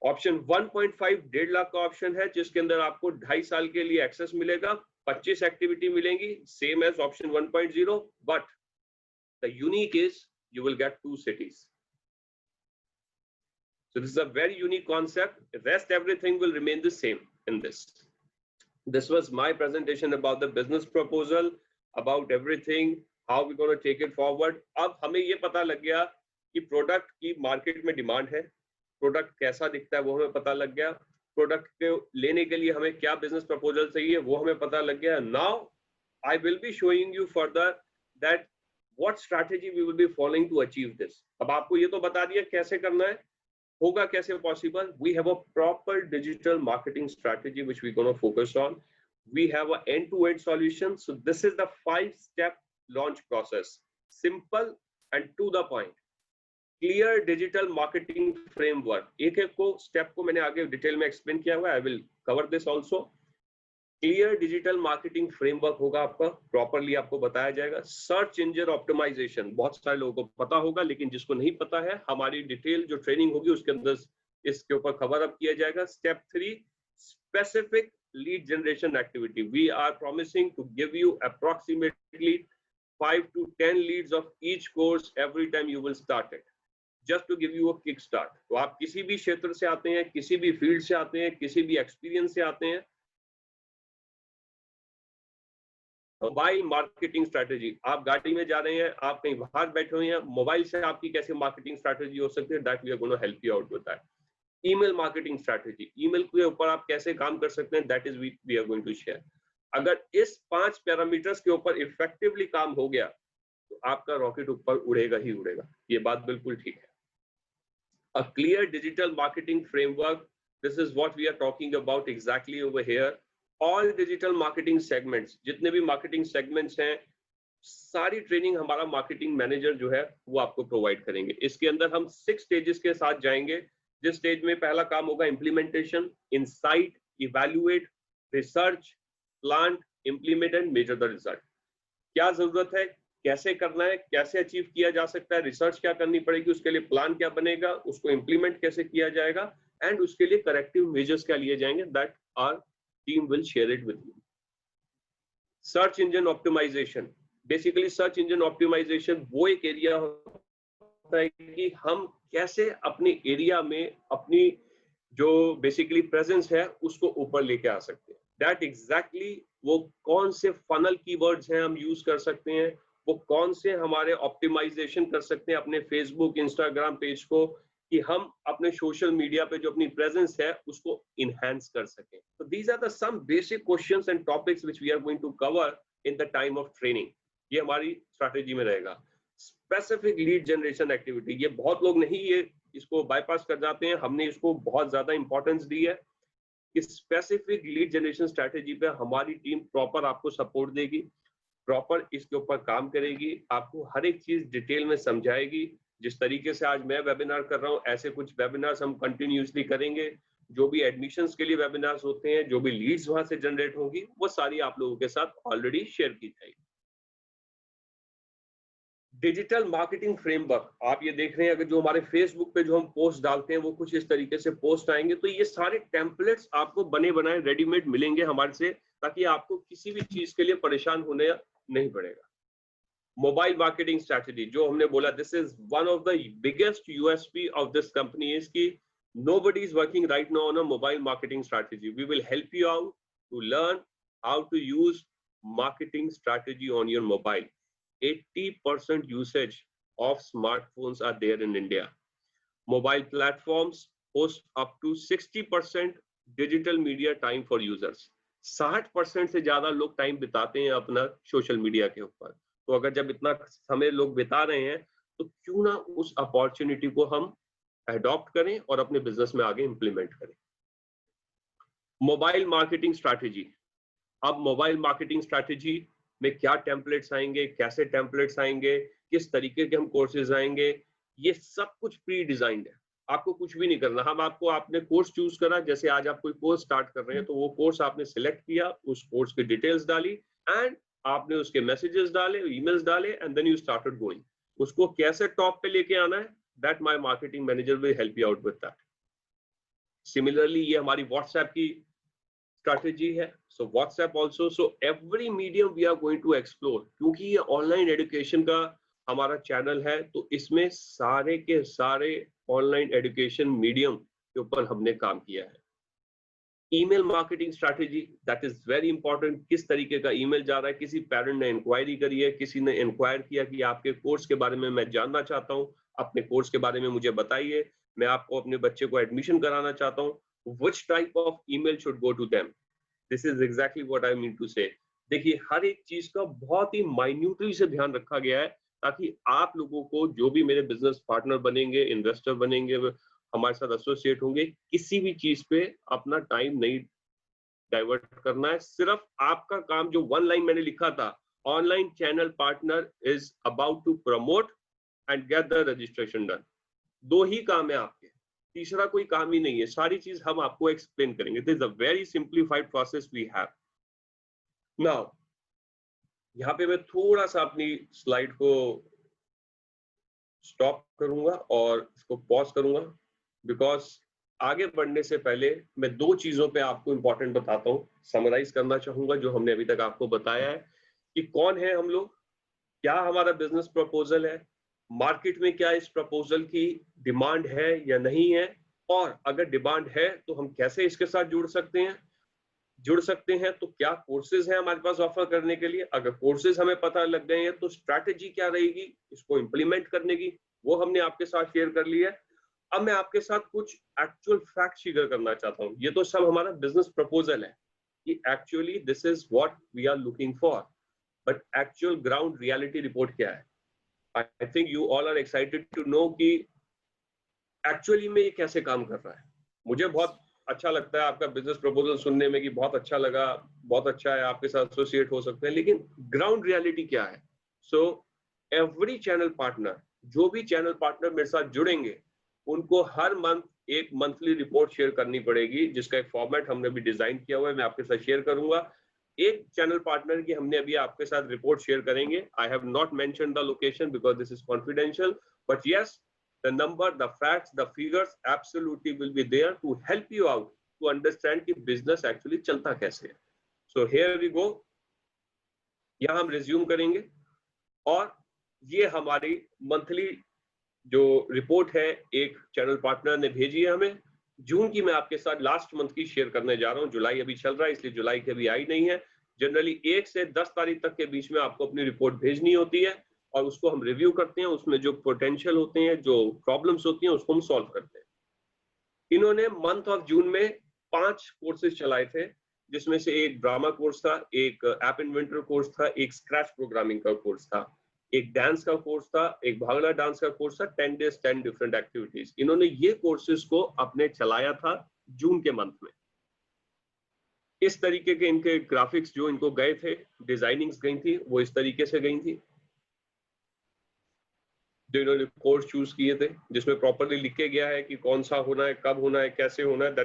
ऑप्शन 1.5 1.5 लाख का ऑप्शन है जिसके अंदर आपको 2.5 साल के लिए एक्सेस मिलेगा, 25 एक्टिविटी मिलेंगी, same as option 1.0, but the unique is you will get 2 cities. So this is a very unique concept. The rest everything will remain the same in this. This was my presentation about the business proposal, about everything, how we're going to take it forward. अब हमें ये पता लग गया कि product की market में demand है, प्रोडक्ट कैसा दिखता है वो हमें पता लग गया, प्रोडक्ट को लेने के लिए हमें क्या बिजनेस प्रपोजल चाहिए वो हमें पता लग गया। Now I will be showing you further that what strategy we will be following to achieve this. अब आपको ये तो बता दिया कैसे करना है, होगा कैसे possible. We have a proper digital marketing strategy which we're going to focus on. We have an end-to-end solution. So this is the 5-step launch process. Simple and to the point. Clear digital marketing framework. एक एक को step को मैंने आगे detail में explain किया हुआ है. I will cover this also. Clear digital marketing framework होगा आपका, प्रॉपरली आपको बताया जाएगा। सर्च इंजन ऑप्टिमाइजेशन बहुत सारे लोगों को पता होगा, लेकिन जिसको नहीं पता है हमारी डिटेल जो ट्रेनिंग होगी उसके अंदर इसके ऊपर कवर अप किया जाएगा। Step 3 specific lead generation activity. We are promising to give you approximately 5 to 10 leads of each course every time you will start it, just to give you a kick start. तो आप किसी भी क्षेत्र से आते हैं, किसी भी फील्ड से आते हैं, किसी भी एक्सपीरियंस से आते हैं, मोबाइल मार्केटिंग स्ट्रैटेजी। आप गाड़ी में जा रहे हैं, आप कहीं बाहर बैठे हुए हैं, मोबाइल से आपकी कैसे मार्केटिंग स्ट्रैटेजी हो सकती है, that we are gonna help you out with that. Email marketing strategy, email के ऊपर आप कैसे काम कर सकते हैं, that is we are going to share. अगर इस 5 पैरामीटर्स के ऊपर इफेक्टिवली काम हो गया तो आपका रॉकेट ऊपर उड़ेगा ही उड़ेगा, ये बात बिल्कुल ठीक है। A clear digital marketing framework, this is what we are talking about exactly over here. All digital marketing segments, जितने भी मार्केटिंग सेगमेंट्स हैं, सारी ट्रेनिंग हमारा मार्केटिंग मैनेजर जो है वो आपको प्रोवाइड करेंगे। इसके अंदर हम 6 स्टेजेस के साथ जाएंगे, जिस स्टेज में पहला काम होगा implementation, insight, evaluate, research, plan, implement and measure the result. क्या जरूरत है, कैसे करना है, कैसे अचीव किया जा सकता है, रिसर्च क्या करनी पड़ेगी, उसके लिए प्लान क्या बनेगा, उसको इंप्लीमेंट कैसे किया जाएगा, एंड उसके लिए करेक्टिव मेजर्स क्या लिए जाएंगे, that are team will share it with you. Search engine optimization, basically search engine optimization वो एक एरिया होता है कि हम कैसे अपने एरिया में अपनी जो बेसिकली प्रेजेंस है उसको ऊपर लेके आ सकते हैं। दैट एग्जैक्टली वो कौन से फनल कीवर्ड्स हैं हम यूज कर सकते हैं, वो कौन से हमारे ऑप्टिमाइजेशन कर सकते हैं अपने फेसबुक इंस्टाग्राम पेज को, कि हम अपने सोशल मीडिया पे जो अपनी प्रेजेंस है उसको इनहेंस कर सकें। तो these are the some basic questions and topics which we are going to cover in the time of training. ये हमारी स्ट्रैटेजी में रहेगा। स्पेसिफिक लीड जनरेशन एक्टिविटी, ये बहुत लोग नहीं ये इसको बाईपास कर जाते हैं, हमने इसको बहुत ज्यादा इंपॉर्टेंस दी है कि स्पेसिफिक लीड जनरेशन स्ट्रैटेजी पे हमारी टीम प्रॉपर आपको सपोर्ट देगी, प्रॉपर इसके ऊपर काम करेगी, आपको हर एक चीज डिटेल में समझाएगी। जिस तरीके से आज मैं वेबिनार कर रहा हूँ, ऐसे कुछ वेबिनार्स हम कंटिन्यूसली करेंगे। जो भी एडमिशंस के लिए वेबिनार्स होते हैं, जो भी लीड्स वहां से जनरेट होंगी, वो सारी आप लोगों के साथ ऑलरेडी शेयर की जाएगी। डिजिटल मार्केटिंग फ्रेमवर्क, आप ये देख रहे हैं, अगर जो हमारे फेसबुक पे जो हम पोस्ट डालते हैं वो कुछ इस तरीके से पोस्ट आएंगे, तो ये सारे टेम्पलेट्स आपको बने बनाए रेडीमेड मिलेंगे हमारे से, ताकि आपको किसी भी चीज के लिए परेशान होने नहीं पड़ेगा। मोबाइल मार्केटिंग स्ट्रैटेजी, जो हमने बोला, this is one of the biggest USP of this company is कि nobody is working right now on a mobile marketing strategy. We will help you out to learn how to use marketing strategy on your mobile. 80% usage of smartphones are there in India. Mobile platforms host up to 60% digital media time for users. 60% से ज्यादा लोग time बिताते हैं अपना social media के ऊपर। तो अगर जब इतना समय लोग बिता रहे हैं तो क्यों ना उस अपॉर्चुनिटी को हम अडॉप्ट करें और अपने बिजनेस में आगे इंप्लीमेंट करें। Mobile marketing strategy. अब मोबाइल मार्केटिंग स्ट्रैटेजी में क्या टेम्पलेट्स आएंगे, कैसे टेम्पलेट्स आएंगे, किस तरीके के हम कोर्सेज आएंगे, ये सब कुछ प्री डिजाइंड है। आपको कुछ भी नहीं करना। हम आपको, आपने कोर्स चूज करा, जैसे आज आप कोई कोर्स स्टार्ट कर रहे हैं तो वो कोर्स आपने सिलेक्ट किया, उस कोर्स की डिटेल्स डाली एंड आपने उसके मैसेजेस डाले, ईमेल्स डाले and then you started going. उसको कैसे टॉप पे लेके आना है, that my marketing manager will help you out with that. Similarly ये हमारी व्हाट्सएप की स्ट्रैटेजी है। So WhatsApp also, so every medium we are going to explore, क्योंकि ये ऑनलाइन एजुकेशन का हमारा चैनल है तो इसमें सारे के सारे ऑनलाइन एजुकेशन मीडियम के ऊपर हमने काम किया है। Email marketing strategy, that is very important. किस तरीके का ईमेल जा रहा है, किसी पेरेंट ने इंक्वायरी करी है, किसी ने इंक्वायर किया कि आपके कोर्स के बारे में मैं जानना चाहता हूँ, अपने कोर्स के बारे में मुझे बताइए, मैं आपको अपने बच्चे को एडमिशन कराना चाहता हूँ, which type of email should go to them? This is exactly what I mean to say. देखिए हर एक चीज का बहुत ही माइन्यूटली से ध्यान रखा गया है ताकि आप लोगों को, जो भी मेरे बिजनेस पार्टनर बनेंगे, इन्वेस्टर बनेंगे, हमारे साथ एसोसिएट होंगे, किसी भी चीज पे अपना टाइम नहीं डाइवर्ट करना है। सिर्फ आपका काम, जो वन लाइन मैंने लिखा था, online channel partner is about to promote and get the registration done. दो ही काम है आपके, तीसरा कोई काम ही नहीं है। सारी चीज हम आपको एक्सप्लेन करेंगे। This is a very simplified process we have. Now यहाँ पे मैं थोड़ा सा अपनी स्लाइड को स्टॉप करूंगा और इसको पॉज करूंगा, बिकॉज आगे बढ़ने से पहले मैं दो चीजों पे आपको इंपॉर्टेंट बताता हूँ, समराइज करना चाहूंगा जो हमने अभी तक आपको बताया है कि कौन है हम लोग, क्या हमारा बिजनेस प्रपोजल है, मार्केट में क्या इस प्रपोजल की डिमांड है या नहीं है, और अगर डिमांड है तो हम कैसे इसके साथ जुड़ सकते हैं, तो क्या कोर्सेज हैं हमारे पास ऑफर करने के लिए, अगर कोर्सेज हमें पता लग गए हैं तो स्ट्रैटेजी क्या रहेगी इसको इंप्लीमेंट करने की, वो हमने आपके साथ शेयर कर लिया है। अब मैं आपके साथ कुछ एक्चुअल फैक्ट शेयर करना चाहता हूँ। ये तो सब हमारा बिजनेस प्रपोजल है कि actually this is what we are looking for, but actual ground reality report क्या है। I think you all are excited to know कि एक्चुअली में ये कैसे काम कर रहा है। मुझे बहुत अच्छा लगता है आपका बिजनेस प्रपोजल सुनने में कि बहुत अच्छा लगा, बहुत अच्छा है, आपके साथ एसोसिएट हो सकते हैं, लेकिन ग्राउंड रियलिटी क्या है। सो एवरी चैनल पार्टनर, जो भी चैनल पार्टनर मेरे साथ जुड़ेंगे, उनको हर मंथ एक मंथली रिपोर्ट शेयर करनी पड़ेगी, जिसका एक फॉर्मेट हमने भी डिजाइन किया हुआ है, मैं आपके साथ शेयर करूंगा। एक चैनल पार्टनर की हमने अभी आपके साथ रिपोर्ट शेयर करेंगे। I have not mention the location because this is confidential, but yes, the number, the facts, the figures absolutely will be there to help you out to understand कि business actually चलता कैसे है। So here we go, यहाँ हम resume करेंगे और ये हमारी मंथली जो रिपोर्ट है एक चैनल पार्टनर ने भेजी है हमें, जून की मैं आपके साथ लास्ट मंथ की शेयर करने जा रहा हूँ। जुलाई अभी चल रहा है इसलिए जुलाई की अभी आई नहीं है। जनरली 1 से 10 तारीख तक के बीच में आपको अपनी रिपोर्ट भेजनी होती है और उसको हम रिव्यू करते हैं, उसमें जो पोटेंशियल होते हैं, जो प्रॉब्लम्स होती हैं, उसको हम सॉल्व करते हैं। इन्होंने मंथ ऑफ जून में 5 कोर्सेज चलाए थे, जिसमें से एक ड्रामा कोर्स था, एक ऐप इन्वेंटर कोर्स था, एक स्क्रैच प्रोग्रामिंग का कोर्स था, एक डांस का कोर्स था, एक भांगड़ा डांस का कोर्स था, 10 डेज 10 डिफरेंट एक्टिविटीज। इन्होंने ये कोर्सेज को अपने चलाया था जून के मंथ में। इस तरीके के इनके ग्राफिक्स जो इनको गए थे, डिजाइनिंग्स गई थी, वो इस तरीके से गई थी जो इन्होंने कोर्स चूज किए थे, जिसमें प्रॉपर्ली लिखे गया है कि कौन सा होना है, कब होना है, कैसे होना है।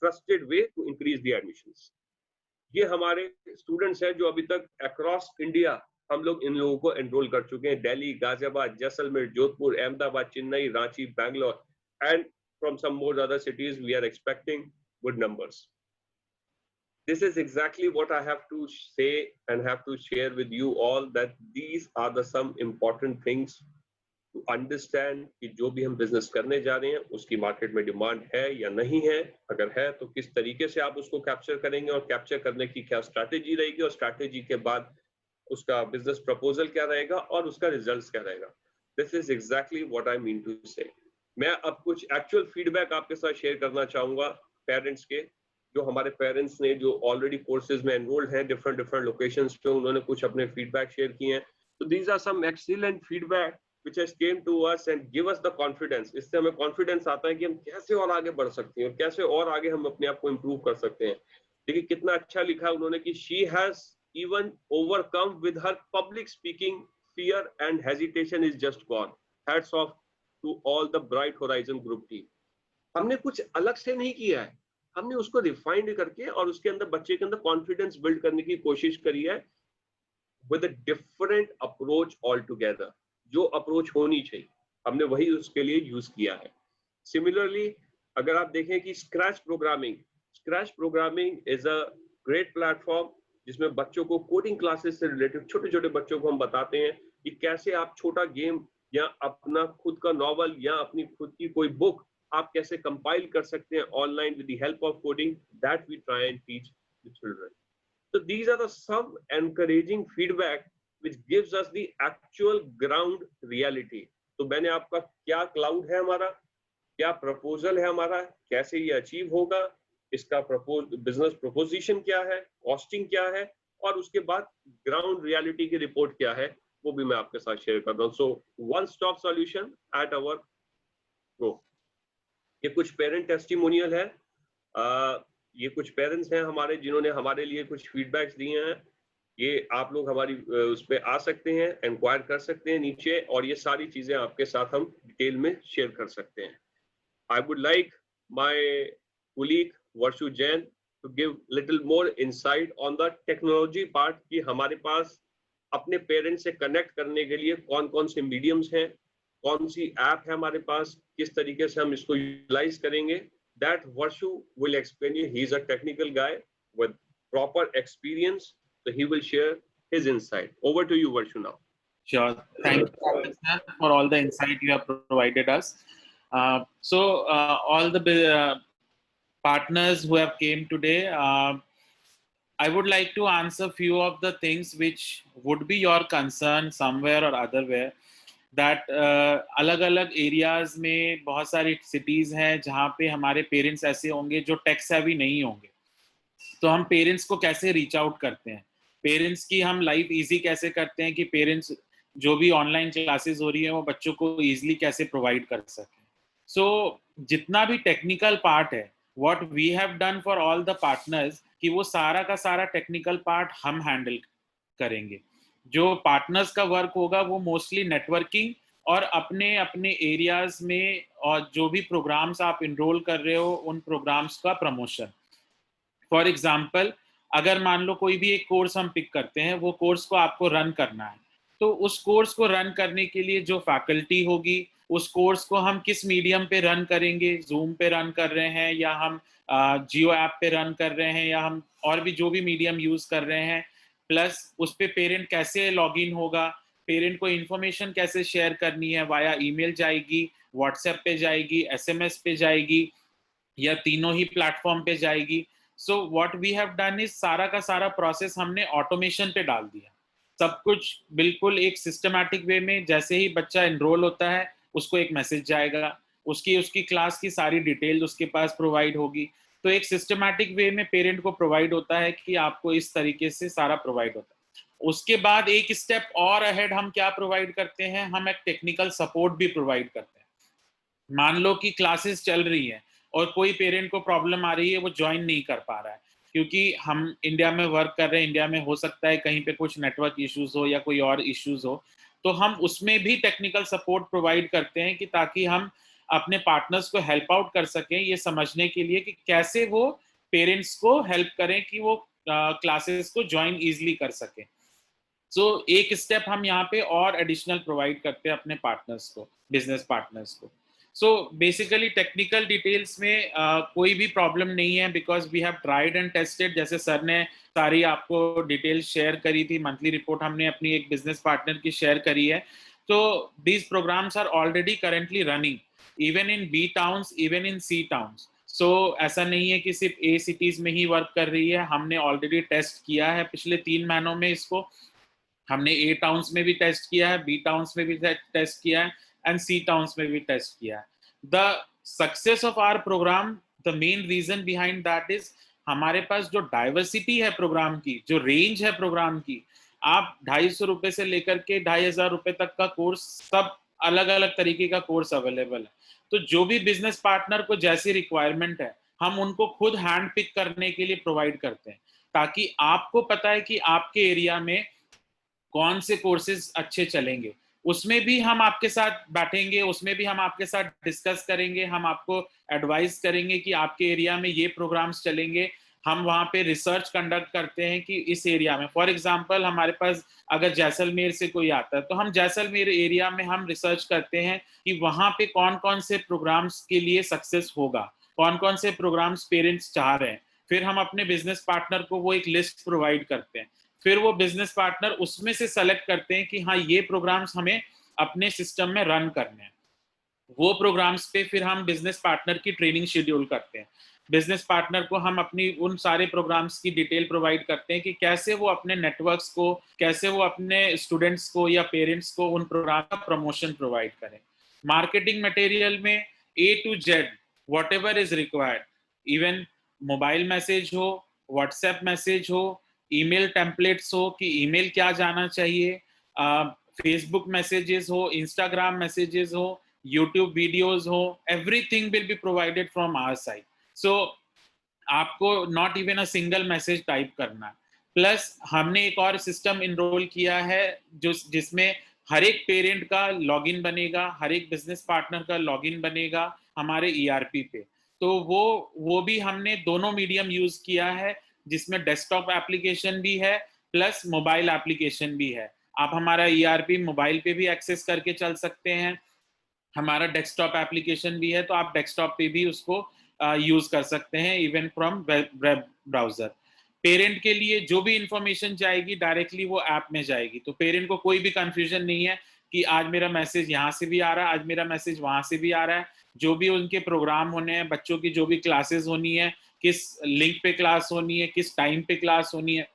Trusted way to increase the admissions. ये हमारे स्टूडेंट्स हैं जो अभी तक अक्रॉस इंडिया हम लोग इन लोगों को एनरोल कर चुके हैं। Delhi, Ghaziabad, Jaisalmer, Jodhpur, Ahmedabad, Chennai, Ranchi, Bangalore and from some more other cities we are expecting good numbers. This is exactly what I have to say and have to share with you all, that these are the some important things to understand कि जो भी हम business करने जा रहे हैं उसकी market में डिमांड है या नहीं है, अगर है तो किस तरीके से आप उसको कैप्चर करेंगे और कैप्चर करने की क्या स्ट्रैटेजी रहेगी, और स्ट्रैटेजी के बाद उसका बिजनेस प्रपोजल क्या रहेगा और उसका रिजल्ट्स क्या रहेगा। This is exactly what I mean to say. मैं अब कुछ एक्चुअल फीडबैक आपके साथ शेयर करना चाहूंगा पेरेंट्स के, जो हमारे पेरेंट्स ने जो ऑलरेडी कोर्सेज में एनरोल्ड हैं डिफरेंट डिफरेंट लोकेशंस पे, उन्होंने कुछ अपने फीडबैक शेयर किए हैं। तो these are some excellent feedback which has came to us and give us the confidence। इससे हमें कॉन्फिडेंस आता है कि हम कैसे और आगे बढ़ सकते हैं और कैसे और आगे हम अपने आप को इम्प्रूव कर सकते हैं। देखिए कितना अच्छा लिखा है उन्होंने कि she has even overcome with her public speaking fear and hesitation is just gone। Hats off to all the Bright Horizon group team। हमने कुछ अलग से नहीं किया है, हमने उसको रिफाइंड करके और उसके अंदर बच्चे के अंदर कॉन्फिडेंस बिल्ड करने की कोशिश करी है with a different approach altogether। जो अप्रोच होनी चाहिए हमने वही उसके लिए यूज किया है। सिमिलरली अगर आप देखें कि scratch programming is a great platform जिसमें बच्चों को कोडिंग क्लासेस से रिलेटेड छोटे छोटे बच्चों को हम बताते हैं कि कैसे आप छोटा गेम या अपना खुद का नॉवल या अपनी खुद की कोई बुक आप कैसे कंपाइल कर सकते हैं online with the help of coding. That we try and teach the children. So these are the some encouraging feedback which gives us the actual ground reality। तो मैंने आपका क्या क्लाउड है हमारा, क्या प्रपोजल है हमारा, कैसे ये अचीव होगा, इसका बिजनेस प्रपोजिशन क्या है, कॉस्टिंग क्या है, और उसके बाद ग्राउंड रियलिटी की रिपोर्ट क्या है, वो भी मैं आपके साथ शेयर कर रहा हूँ। So one stop solution at our go. ये कुछ पेरेंट टेस्टिमोनियल है। ये कुछ पेरेंट्स हैं हमारे जिन्होंने हमारे लिए कुछ फीडबैक्स दिए हैं। ये आप लोग हमारी उस पर आ सकते हैं, इंक्वायर कर सकते हैं नीचे, और ये सारी चीजें आपके साथ हम डिटेल में शेयर कर सकते हैं। I would like my colleague Varshu Jain to give little more insight on the technology part, कि हमारे पास अपने पेरेंट्स से कनेक्ट करने के लिए कौन कौन से मीडियम्स हैं, कौन सी ऐप है हमारे पास, किस तरीके से हम इसको यूटिलाइज करेंगे। That Varshu will explain you। He's a technical guy with proper experience, so he will share his insight। Over to you, Varshu, now। Sure. Thank you, Kapil sir, for all the insight you have provided us. All the partners who have came today, I would like to answer few of the things which would be your concern somewhere or otherwhere। That अलग अलग areas में बहुत सारी cities हैं जहाँ पे हमारे parents ऐसे होंगे जो टेक सेवी नहीं होंगे। तो हम पेरेंट्स को कैसे रीच आउट करते हैं, पेरेंट्स की हम लाइफ इजी कैसे करते हैं कि पेरेंट्स जो भी ऑनलाइन क्लासेस हो रही हैं वो बच्चों को ईजिली कैसे प्रोवाइड कर सकें। सो जितना भी टेक्निकल पार्ट है, what we have done for all the partners, कि वो सारा का सारा टेक्निकल पार्ट हम हैंडल करेंगे। जो पार्टनर्स का वर्क होगा वो मोस्टली नेटवर्किंग और अपने अपने एरियाज में, और जो भी प्रोग्राम्स आप इनरोल कर रहे हो उन प्रोग्राम्स का प्रमोशन। फॉर एग्जांपल अगर मान लो कोई भी एक कोर्स हम पिक करते हैं, वो कोर्स को आपको रन करना है, तो उस कोर्स को रन करने के लिए जो फैकल्टी होगी, उस कोर्स को हम किस मीडियम पे रन करेंगे, जूम पे रन कर रहे हैं या हम जियो ऐप पे रन कर रहे हैं या हम और भी जो भी मीडियम यूज कर रहे हैं, प्लस उस पे पेरेंट कैसे लॉगिन होगा, पेरेंट को इन्फॉर्मेशन कैसे शेयर करनी है, वाया ईमेल जाएगी, व्हाट्सएप पे जाएगी, एसएमएस पे जाएगी या तीनों ही प्लेटफॉर्म पे जाएगी। So what we have done is सारा का सारा प्रोसेस हमने ऑटोमेशन पे डाल दिया। सब कुछ बिल्कुल एक सिस्टमैटिक वे में, जैसे ही बच्चा एनरोल होता है उसको एक मैसेज जाएगा, उसकी क्लास की सारी डिटेल उसके पास प्रोवाइड होगी। तो एक सिस्टमैटिक वे में पेरेंट को प्रोवाइड होता है कि आपको इस तरीके से सारा प्रोवाइड होता है। उसके बाद एक स्टेप और अहेड हम क्या प्रोवाइड करते हैं, हम एक टेक्निकल सपोर्ट भी प्रोवाइड करते हैं। मान लो कि क्लासेस चल रही है और कोई पेरेंट को प्रॉब्लम आ रही है, वो ज्वाइन नहीं कर पा रहा है, क्योंकि हम इंडिया में वर्क कर रहे हैं, इंडिया में हो सकता है कहीं पे कुछ नेटवर्क इश्यूज हो या कोई और इश्यूज हो, तो हम उसमें भी टेक्निकल सपोर्ट प्रोवाइड करते हैं कि ताकि हम अपने पार्टनर्स को हेल्प आउट कर सकें, ये समझने के लिए कि कैसे वो पेरेंट्स को हेल्प करें कि वो क्लासेस को ज्वाइन इजीली कर सकें। सो एक स्टेप हम यहाँ पे और एडिशनल प्रोवाइड करते हैं अपने पार्टनर्स को, बिजनेस पार्टनर्स को। सो बेसिकली टेक्निकल डिटेल्स में कोई भी प्रॉब्लम नहीं है, because we have tried and tested. जैसे सर ने सारी आपको डिटेल्स शेयर करी थी, मंथली रिपोर्ट हमने अपनी एक बिजनेस पार्टनर की शेयर करी है। तो these programs are already currently running even in B towns, even in C towns. सो ऐसा नहीं है कि सिर्फ ए सिटीज में ही वर्क कर रही है, हमने ऑलरेडी टेस्ट किया है पिछले 3 महीनों में इसको। हमने ए टाउन्स में भी टेस्ट किया है, बी टाउन्स में भी टेस्ट किया है एंड सी टाउन्स में भी टेस्ट किया है। The success of our program, the main reason behind that is हमारे पास जो डाइवर्सिटी है प्रोग्राम की, जो रेंज है प्रोग्राम की, आप 250 रुपए से लेकर के 2500 रुपए तक का कोर्स, सब अलग अलग तरीके का कोर्स अवेलेबल है। तो जो भी बिजनेस पार्टनर को जैसी रिक्वायरमेंट है, हम उनको खुद हैंड पिक करने के लिए प्रोवाइड करते हैं, ताकि आपको पता है कि आपके एरिया में कौन से कोर्सेज अच्छे चलेंगे। उसमें भी हम आपके साथ बैठेंगे, उसमें भी हम आपके साथ डिस्कस करेंगे, हम आपको एडवाइस करेंगे कि आपके एरिया में ये प्रोग्राम्स चलेंगे। हम वहाँ पे रिसर्च कंडक्ट करते हैं कि इस एरिया में, फॉर एग्जांपल हमारे पास अगर जैसलमेर से कोई आता है तो हम जैसलमेर एरिया में हम रिसर्च करते हैं कि वहाँ पे कौन कौन से प्रोग्राम्स के लिए सक्सेस होगा, कौन कौन से प्रोग्राम्स पेरेंट्स चाह रहे हैं। फिर हम अपने बिजनेस पार्टनर को वो एक लिस्ट प्रोवाइड करते हैं, फिर वो बिजनेस पार्टनर उसमें से सेलेक्ट करते हैं कि हाँ ये प्रोग्राम्स हमें अपने सिस्टम में रन करने हैं। वो प्रोग्राम्स पे फिर हम बिजनेस पार्टनर की ट्रेनिंग शेड्यूल करते हैं। बिजनेस पार्टनर को हम अपनी उन सारे प्रोग्राम्स की डिटेल प्रोवाइड करते हैं कि कैसे वो अपने नेटवर्क्स को, कैसे वो अपने स्टूडेंट्स को या पेरेंट्स को उन प्रोग्राम का प्रमोशन प्रोवाइड करें। मार्केटिंग मटेरियल में A to Z whatever is required, even mobile message हो, व्हाट्सएप मैसेज हो, ईमेल टेम्पलेट्स हो कि ईमेल क्या जाना चाहिए, फेसबुक मैसेजेस हो, इंस्टाग्राम मैसेजेस हो, यूट्यूब वीडियोस हो, everything will be provided from our side. So आपको not even a single message type करना है। प्लस हमने एक और सिस्टम इनरोल किया है जिसमें हर एक पेरेंट का लॉगिन बनेगा, हर एक बिजनेस पार्टनर का लॉगिन बनेगा हमारे ईआरपी पे। तो वो भी हमने दोनों मीडियम यूज किया है, जिसमें डेस्कटॉप एप्लीकेशन भी है प्लस मोबाइल एप्लीकेशन भी है। आप हमारा ईआरपी मोबाइल पे भी एक्सेस करके चल सकते हैं, हमारा डेस्कटॉप एप्लीकेशन भी है, तो आप डेस्कटॉप पे भी उसको यूज कर सकते हैं even from web browser. Parent के लिए जो भी इंफॉर्मेशन जाएगी डायरेक्टली वो ऐप में जाएगी, तो पेरेंट को कोई भी कंफ्यूजन नहीं है कि आज मेरा मैसेज यहाँ से भी आ रहा है, आज मेरा मैसेज वहां से भी आ रहा है। जो भी उनके प्रोग्राम होने हैं, बच्चों की जो भी क्लासेस होनी है, किस लिंक पे क्लास होनी है, किस टाइम पे क्लास होनी है,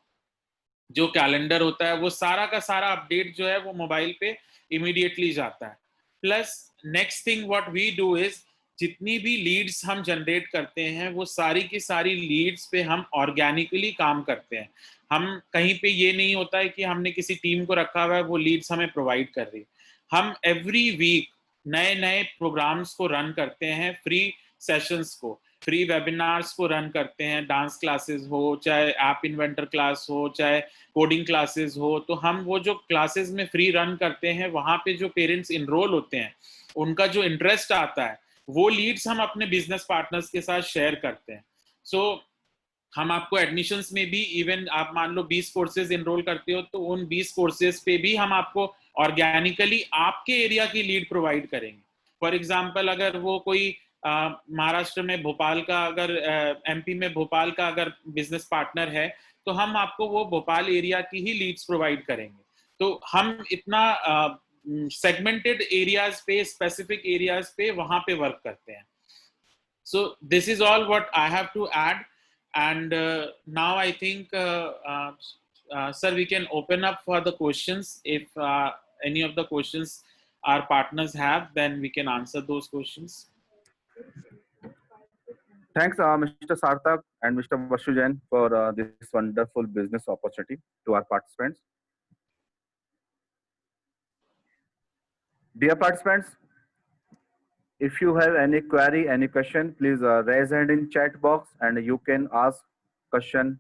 जो कैलेंडर होता है, वो सारा का सारा अपडेट जो है वो मोबाइल पे इमीडिएटली जाता है। Plus next thing what we do is, जितनी भी लीड्स हम जनरेट करते हैं वो सारी की सारी लीड्स पे हम ऑर्गेनिकली काम करते हैं। हम कहीं पे ये नहीं होता है कि हमने किसी टीम को रखा हुआ है वो लीड्स हमें प्रोवाइड कर रही। हम एवरी वीक नए नए प्रोग्राम्स को रन करते हैं, फ्री सेशंस को, फ्री वेबिनार्स को रन करते हैं, डांस क्लासेस हो, चाहे ऐप इन्वेंटर क्लास हो, चाहे कोडिंग क्लासेस हो। तो हम वो जो क्लासेस में फ्री रन करते हैं, वहां पे जो पेरेंट्स इनरोल होते हैं, उनका जो इंटरेस्ट आता है, वो लीड्स हम अपने बिजनेस पार्टनर्स के साथ शेयर करते हैं। सो हम आपको एडमिशंस में भी, इवन आप मान लो 20 कोर्सेज इनरोल करते हो, तो उन 20 कोर्सेज पे भी हम आपको ऑर्गेनिकली आपके एरिया की लीड प्रोवाइड करेंगे। फॉर एग्जांपल अगर वो कोई महाराष्ट्र में भोपाल का, अगर एमपी में भोपाल का अगर बिजनेस पार्टनर है, तो हम आपको वो भोपाल एरिया की ही लीड्स प्रोवाइड करेंगे। तो हम इतना सेगमेंटेड एरियाज पे, स्पेसिफिक एरियाज पे वहां पे वर्क करते हैं। So this is all what I have to add, and now I think sir, we can open up for the questions. If any of the questions our partners have, then we can answer those questions. Thanks, Mr. Sarthak and Mr. Varshu Jain for this wonderful business opportunity to our participants. Dear participants, if you have any query, any question, please raise hand in chat box and you can ask question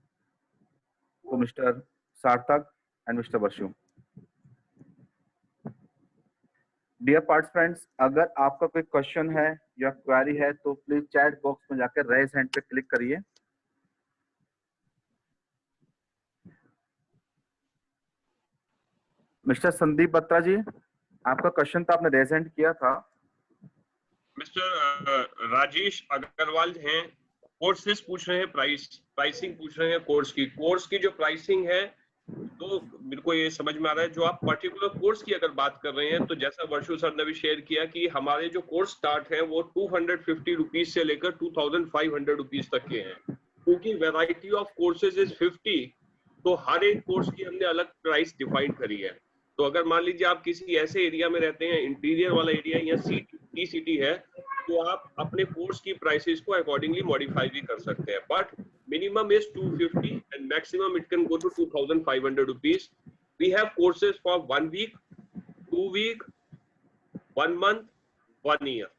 to Mr. Sarthak and Mr. Varshu. Dear participants, अगर आपका कोई question है या query है तो please chat box में जाकर raise hand पे क्लिक करिए। मिस्टर संदीप बत्रा जी, आपका क्वेश्चन तो आपने रेज हैंड किया था। मिस्टर राजेश अग्रवाल हैं, कोर्सेज पूछ रहे हैं, प्राइसिंग पूछ रहे हैं कोर्स की जो प्राइसिंग है, तो मेरे को ये समझ में आ रहा है जो आप पर्टिकुलर कोर्स की अगर बात कर रहे हैं, तो जैसा वर्षु सर ने भी शेयर किया कि हमारे जो कोर्स स्टार्ट है वो 250 रुपीज से लेकर 2500 रुपीज तक के हैं। क्योंकि वैरायटी ऑफ कोर्सेज इज 50, तो हर एक कोर्स की हमने अलग प्राइस डिफाइन करी है। तो अगर मान लीजिए आप किसी ऐसे एरिया में रहते हैं, इंटीरियर वाला एरिया या टी सिटी है, तो आप अपने कोर्स की प्राइसेस को अकॉर्डिंगली मॉडिफाई भी कर सकते हैं। But minimum is 250 and maximum it can go to 2500 rupees. We have courses for 1 week, 2 week, 1 month, 1 year.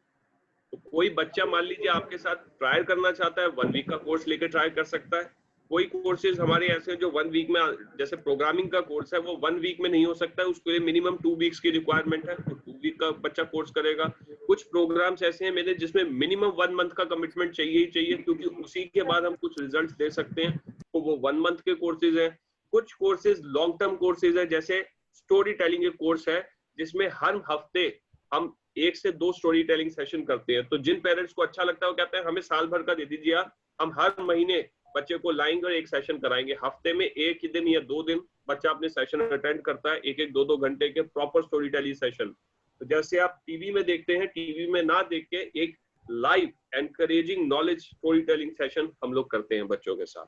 तो कोई बच्चा मान लीजिए आपके साथ ट्रायल करना चाहता है, 1 वीक का कोर्स लेकर ट्राई कर सकता है। कोई कोर्सेज हमारे ऐसे हैं जो 1 वीक में, जैसे प्रोग्रामिंग का कोर्स है वो 1 वीक में नहीं हो सकता है, उसके लिए मिनिमम 2 वीक्स की रिक्वायरमेंट है, तो 2 वीक का बच्चा कोर्स करेगा। कुछ प्रोग्राम्स ऐसे हैं मेरे जिसमें मिनिमम 1 मंथ का कमिटमेंट चाहिए ही चाहिए, क्योंकि उसी के बाद हम कुछ रिजल्ट दे सकते हैं, तो वो 1 मंथ के कोर्सेज हैं। कुछ कोर्सेज लॉन्ग टर्म कोर्सेज है, जैसे स्टोरी टेलिंग के कोर्स है जिसमें हर हफ्ते हम 1 से 2 स्टोरी टेलिंग सेशन करते हैं। तो जिन पेरेंट्स को अच्छा लगता है वो कहते हैं हमें साल भर का दे दीजिए आप, हम हर महीने बच्चे को लाएंगे और एक सेशन कराएंगे। हफ्ते में 1 ही दिन या 2 दिन बच्चा अपने सेशन अटेंड करता है, 1-1, 2-2 घंटे के प्रॉपर स्टोरी टेलिंग सेशन। तो जैसे आप टीवी में देखते हैं, टीवी में ना देख के एक live encouraging knowledge story telling session हम लोग करते हैं बच्चों के साथ।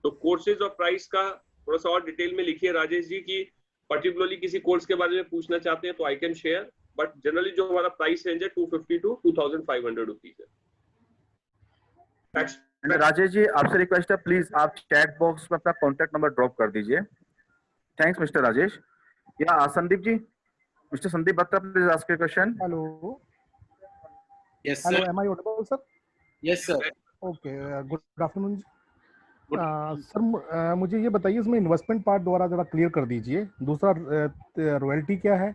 तो कोर्सेज और प्राइस का थोड़ा सा और डिटेल में लिखिए राजेश जी, की पर्टिकुलरली किसी कोर्स के बारे में पूछना चाहते हैं तो I can share, but generally जो हमारा प्राइस रेंज है 250 to 2500 रुपीज है। राजेश जी, आपसे रिक्वेस्ट है, प्लीज आप चैट बॉक्स में अपना कॉन्टेक्ट नंबर ड्रॉप कर दीजिए। Thanks mister Rajesh. या Sandeep ji, mister Sandeep Batra, please ask your question. Hello. Yes, hello, sir. Am I audible sir? Yes, sir. Okay, good afternoon sir. मुझे ये बताइए, इसमें इन्वेस्टमेंट पार्ट दोबारा जरा क्लियर कर दीजिए। दूसरा रॉयल्टी क्या है?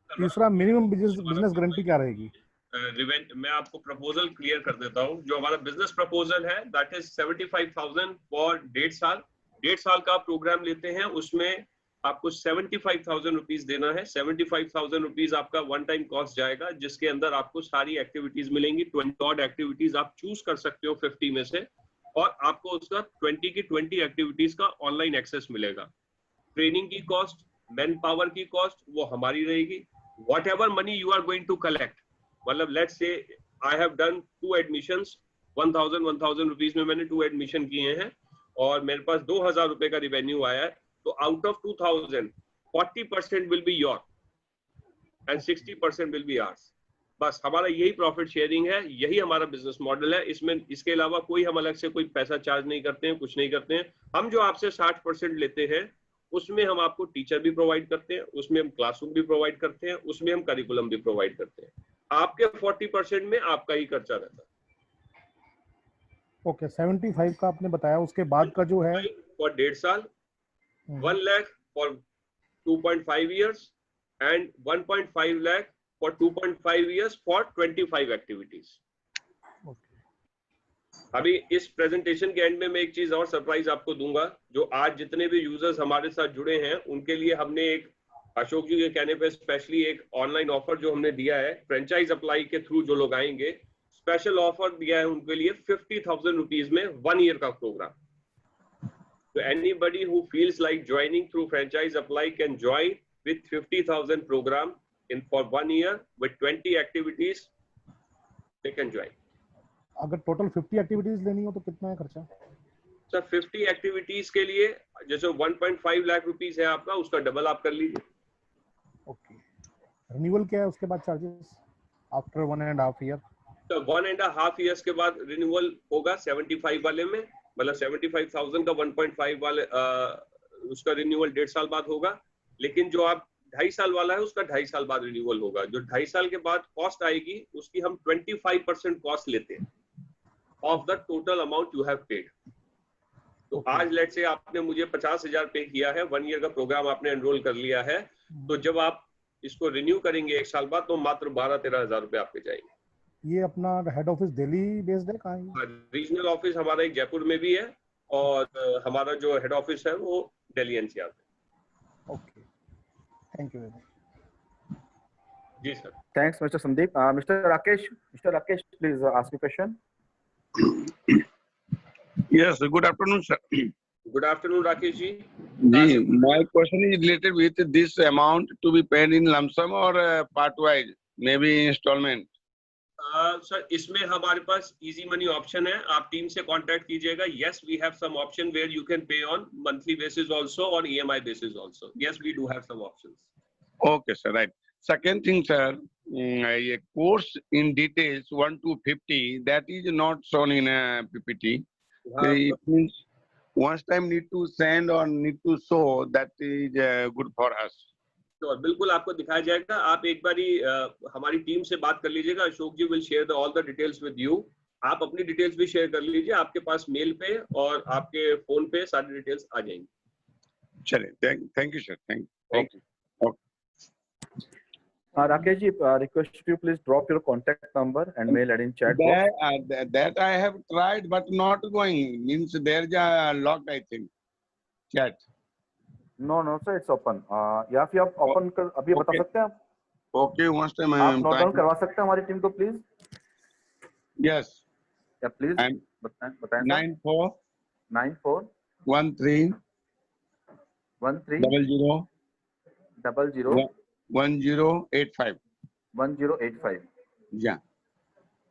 तीसरा मिनिमम बिजनेस गारंटी क्या रहेगी? मैं आपको प्रपोजल क्लियर कर देता हूँ। जो हमारा बिजनेस प्रपोजल है दैट इज 75,000 फॉर 1.5 साल। 1.5 साल का प्रोग्राम लेते हैं, उसमें आपको 75,000 रुपीज देना है। 75,000 रुपीज आपका वन टाइम कॉस्ट जाएगा, जिसके अंदर आपको सारी एक्टिविटीज मिलेंगी। 20 ऑड एक्टिविटीज आप चूज कर सकते हो 50 में से, और आपको उसका 20 की 20 एक्टिविटीज का ऑनलाइन एक्सेस मिलेगा। ट्रेनिंग की कॉस्ट, मैन पावर की कॉस्ट वो हमारी रहेगी। Whatever money you are going to collect, मतलब let's say I have done 2 admissions, 1,000 rupees में मैंने 2 एडमिशन किए हैं और मेरे पास 2,000 रुपए का रिवेन्यू आया है, तो out of 2,000 40% will be your and 60% will be hours. बस हमारा यही प्रॉफिट शेयरिंग है, यही हमारा बिजनेस मॉडल है। इसमें इसके अलावा कोई हम अलग से कोई पैसा चार्ज नहीं करते हैं, कुछ नहीं करते हैं। हम जो आपसे 60% लेते हैं उसमें हम आपको टीचर भी प्रोवाइड करते हैं, उसमें हम क्लासरूम भी प्रोवाइड करते हैं, उसमें हम करिकुलम भी प्रोवाइड करते हैं। आपके 40% में आपका ही खर्चा रहता है। ओके, 75 का आपने बताया, उसके बाद का जो है फॉर 1.5 साल, 1 lakh for 2.5 years and 1.5 lakh for 2.5 years for 25 activities. अभी इस प्रेजेंटेशन के एंड में मैं एक चीज और सरप्राइज आपको दूंगा। जो आज जितने भी यूजर्स हमारे साथ जुड़े हैं उनके लिए हमने एक, अशोक जी के कहने पे स्पेशली एक ऑनलाइन ऑफर जो हमने दिया है, फ्रेंचाइज अप्लाई के थ्रू जो लोग आएंगे, स्पेशल ऑफर दिया है उनके लिए 50,000 रुपीज में 1 ईयर का प्रोग्राम। तो anybody who feels like joining through franchise apply can join with 50,000 program in for 1 year with 20 activities, they can join. अगर टोटल 50 एक्टिविटीज लेनी हो तो कितना है खर्चा? सर 50 एक्टिविटीज के लिए जैसे 1.5 लाख रुपीस है आपका, उसका डबल आप कर लीजिए। ओके, रिन्यूअल क्या है उसके बाद चार्जेस आफ्टर 1.5 ईयर? तो 1.5 ईयर्स के बाद रिन्यूअल होगा 75 वाले में, मतलब 75,000 का 1.5 वाले उसका रिन्यूअल 1.5 साल बाद होगा। लेकिन जो आप 2.5 साल वाला है उसका 2.5 साल बाद रिन्यूअल होगा। जो 2.5 साल के बाद कॉस्ट आएगी उसकी हम 25% कॉस्ट लेते हैं of the total amount you have paid. तो आज लेट से आपने मुझे 50,000 पे किया है, 1 ईयर का प्रोग्राम आपने एनरोल कर लिया है, तो जब आप इसको रिन्यू करेंगे 1 साल बाद तो मात्र 12-13 रुपए आपके जाएंगे। ये अपना हेड ऑफिस दिल्ली बेस्ड है? कहाँ है? रीजनल ऑफिस हमारा एक जयपुर में भी है और हमारा जो हेड ऑफिस है वो दिल्ली एनसीआर में। Okay, Thank you very much. जी sir. Thanks, Mr. Sandeep. Mr. Rakesh, please ask your question. Yes, good afternoon, sir. Good afternoon, Rakesh ji. जी, my question is related with this amount to be paid in lump sum or part wise, maybe installment. Sir इसमें हमारे पास easy money option है. आप team से contact कीजिएगा. Yes, we have some option where you can pay on monthly basis also, on EMI basis also. Yes, we do have some options. Okay, sir, right. Second thing, sir, a course in details 1 to 50 that is not shown in a PPT. It means once time need to send or need to show that is good for us. तो बिल्कुल आपको दिखाया जाएगा. आप एक बारी हमारी team से बात कर लीजिएगा. Ashok ji will share all the details with you. आप अपनी डिटेल्स भी शेयर कर लीजिए. आपके पास मेल पे और आपके फोन पे सारी डिटेल्स आ जाएंगी. चलिए, thank you, sir. Thank you. Rakesh ji, request you please drop your contact number and mail ID in chat box. That I have tried but not going. Means there's a locked, I think. Chat. No, sir, it's open. या फिर आप open कर अभी बता सकते हैं आप? Okay, once time I आप am note down trying. करवा सकते हैं हमारी टीम को please? Yes. या please I'm बताएं. 94 94 13 13 00 00 1085. 1085. Yeah.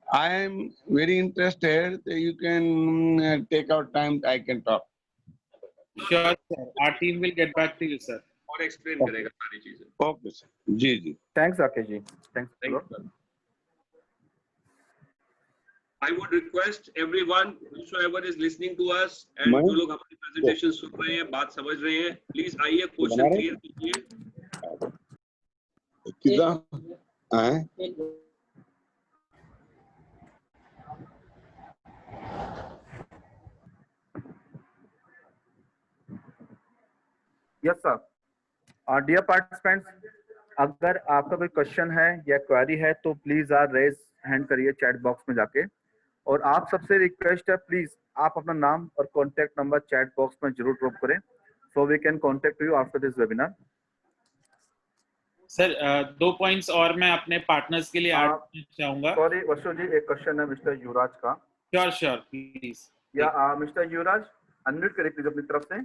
I am very interested. You can take out time. I can talk. Sure, sir. Our team will get back to you, sir. और explain करेगा सारी चीजें. Okay, sir. Ji. Thanks, Rakesh ji. Thanks. Thank you, sir. I would request everyone whosoever is listening to us and जो लोग हमारी presentation सुन रहे हैं, बात समझ रहे हैं, please आइए क्वेश्चन क्लियर कीजिए. कितना है? Yes, sir. Dear participants, अगर आपका कोई क्वेश्चन है या क्वेरी है तो प्लीज रेज हैंड करिए चैट बॉक्स में जाके. और आप सबसे रिक्वेस्ट है प्लीज आप अपना नाम और कॉन्टेक्ट नंबर चैट बॉक्स में जरूर ड्रॉप करें so we can contact you after this webinar. Sir 2 points और मैं अपने पार्टनर्स के लिए ऐड करना चाहूंगा. सॉरी वर्षो जी, एक क्वेश्चन है मिस्टर युवराज का. Sure please. या मिस्टर युवराज अनम्यूट करिए प्लीज अपनी तरफ से.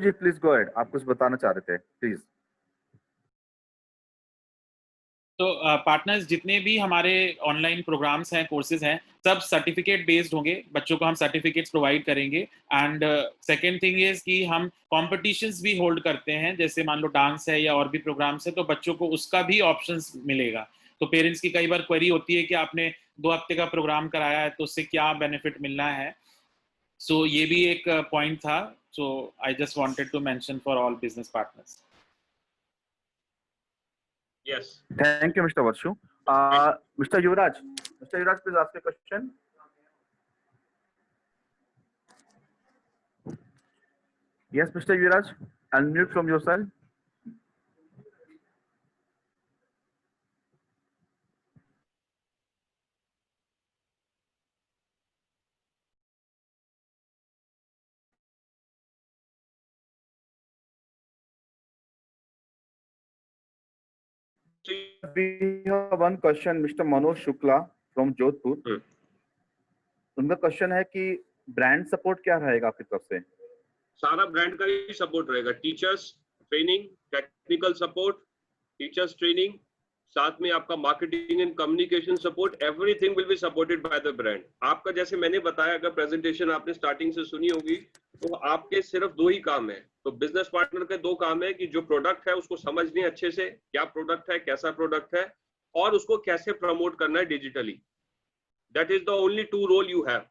जी प्लीज गो अहेड. आप कुछ बताना चाह रहे थे प्लीज. तो पार्टनर्स जितने भी हमारे ऑनलाइन प्रोग्राम्स हैं, कोर्सेज हैं, सब सर्टिफिकेट बेस्ड होंगे. बच्चों को हम सर्टिफिकेट्स प्रोवाइड करेंगे. एंड सेकेंड थिंग इज कि हम कॉम्पिटिशन्स भी होल्ड करते हैं. जैसे मान लो डांस है या और भी प्रोग्राम्स है तो बच्चों को उसका भी ऑप्शंस मिलेगा. तो पेरेंट्स की कई बार क्वेरी होती है कि आपने 2 हफ्ते का प्रोग्राम कराया है तो उससे क्या बेनिफिट मिलना है. सो ये भी एक पॉइंट था. So I just wanted to mention for all business partners. Yes. Thank you, Mr. Varshu. Mr. Yuvraj, please ask a question. Yes, Mr. Yuvraj, unmute from your side. We have one question, Mr. Manoj Shukla from Jodhpur. उनका question है कि brand support क्या रहेगा आपकी तरफ से? सारा brand का ही सपोर्ट रहेगा. Teachers training, technical support, teachers training, साथ में आपका marketing and communication support, everything will be supported by the brand. आपका जैसे मैंने बताया, अगर प्रेजेंटेशन आपने स्टार्टिंग से सुनी होगी तो आपके सिर्फ 2 ही काम है. तो बिजनेस पार्टनर के 2 काम है कि जो प्रोडक्ट है उसको समझने अच्छे से, क्या प्रोडक्ट है, कैसा प्रोडक्ट है और उसको कैसे प्रमोट करना है digitally. That is the only 2 role you have.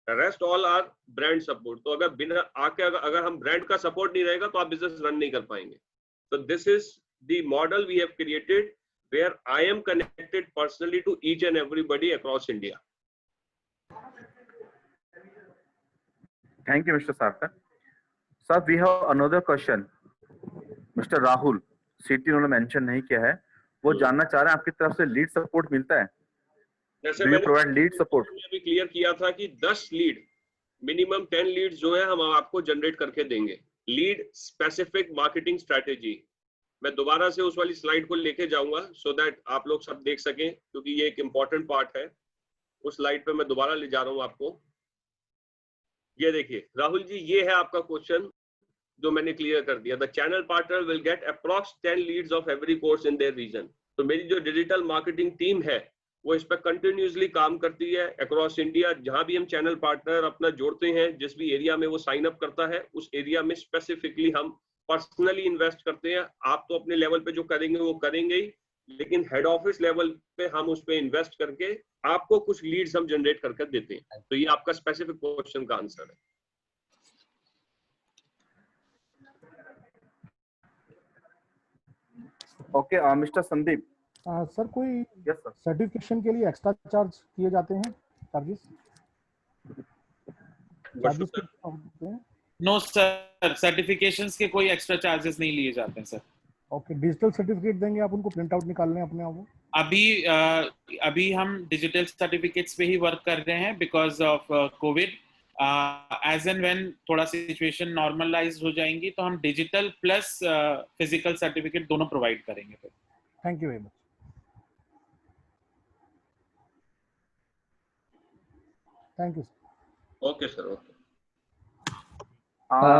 Rest all are brand support. तो अगर बिना आके अगर हम ब्रांड का सपोर्ट नहीं रहेगा तो आप बिजनेस रन नहीं कर पाएंगे. So this is the model we have created where I am connected personally to each and everybody across India. Thank you, Mr. Sarkar. Sir, we have another question. Mister Rahul, city उन्होंने mention नहीं किया है, वो जानना चाह रहे हैं आपकी तरफ से लीड सपोर्ट मिलता है? जैसे डू यू मैंने प्रोवाइड लीड सपोर्ट? अभी क्लियर किया था कि 10 लीड, मिनिमम 10 लीड जो है हम आपको जनरेट करके देंगे। लीड स्पेसिफिक मार्केटिंग स्ट्रेटेजी, मैं दोबारा से उस वाली स्लाइड को लेके जाऊंगा सो दैट आप लोग सब देख सकें, क्योंकि ये एक इंपॉर्टेंट पार्ट है। उस स्लाइड पे मैं दोबारा ले जा रहा हूं आपको। ये देखिए राहुल जी, ये है आपका क्वेश्चन जो मैंने क्लियर कर दिया। The channel partner will get approx 10 leads of every course in their region. तो मेरी जो डिजिटल मार्केटिंग टीम है वो इस पर कंटिन्यूसली काम करती है अक्रॉस इंडिया। जहां भी हम चैनल पार्टनर अपना जोड़ते हैं, जिस भी एरिया में वो साइन अप करता है, उस एरिया में स्पेसिफिकली हम पर्सनली इन्वेस्ट करते हैं। आप तो अपने लेवल पे जो करेंगे वो करेंगे ही, लेकिन हेड ऑफिस लेवल पे हम उस पे इन्वेस्ट करके आपको कुछ लीड्स हम जनरेट करके देते हैं। तो ये आपका स्पेसिफिक क्वेश्चन का आंसर है। Okay, mister Sandeep. सर कोई यस सर। सर्टिफिकेशन के लिए एक्स्ट्रा चार्ज किए जाते हैं? चार्जेस नो सर, सर्टिफिकेशंस के कोई एक्स्ट्रा चार्जेस नहीं लिए जाते हैं सर। ओके, डिजिटल सर्टिफिकेट देंगे आप उनको, प्रिंट आउट निकालने अपने आप? अभी हम डिजिटल सर्टिफिकेट्स पे ही वर्क कर रहे हैं because of COVID. As and when थोड़ा सिचुएशन नॉर्मलाइज हो जाएंगी तो हम डिजिटल प्लस फिजिकल सर्टिफिकेट दोनों प्रोवाइड करेंगे फिर। Thank you very much. Thank you sir. Okay sir, okay.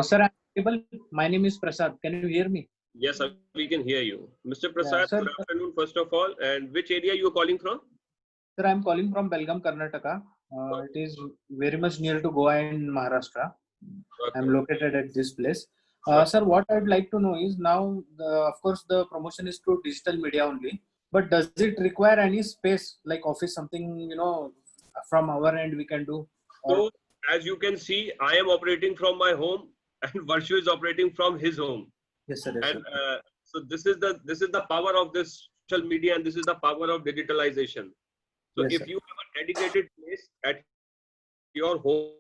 Sir, I'm able. My name is Prasad. Can you hear me? Yes, sir, we can hear you. Mr. Prasad, sir. Good afternoon, first of all. And which area you are calling from? Sir, I'm calling from Belgaum, Karnataka. It is very much near to Goa and Maharashtra. Okay. I'm located at this place. Sure. Sir, what I'd like to know is now, of course, the promotion is to digital media only. But does it require any space, like office, something from our end we can do? So, as you can see, I am operating from my home, and Varshu is operating from his home. Yes, sir. Yes, And so this is the power of this social media, and this is the power of digitalization. So Yes, if sir. you have a dedicated place at your home,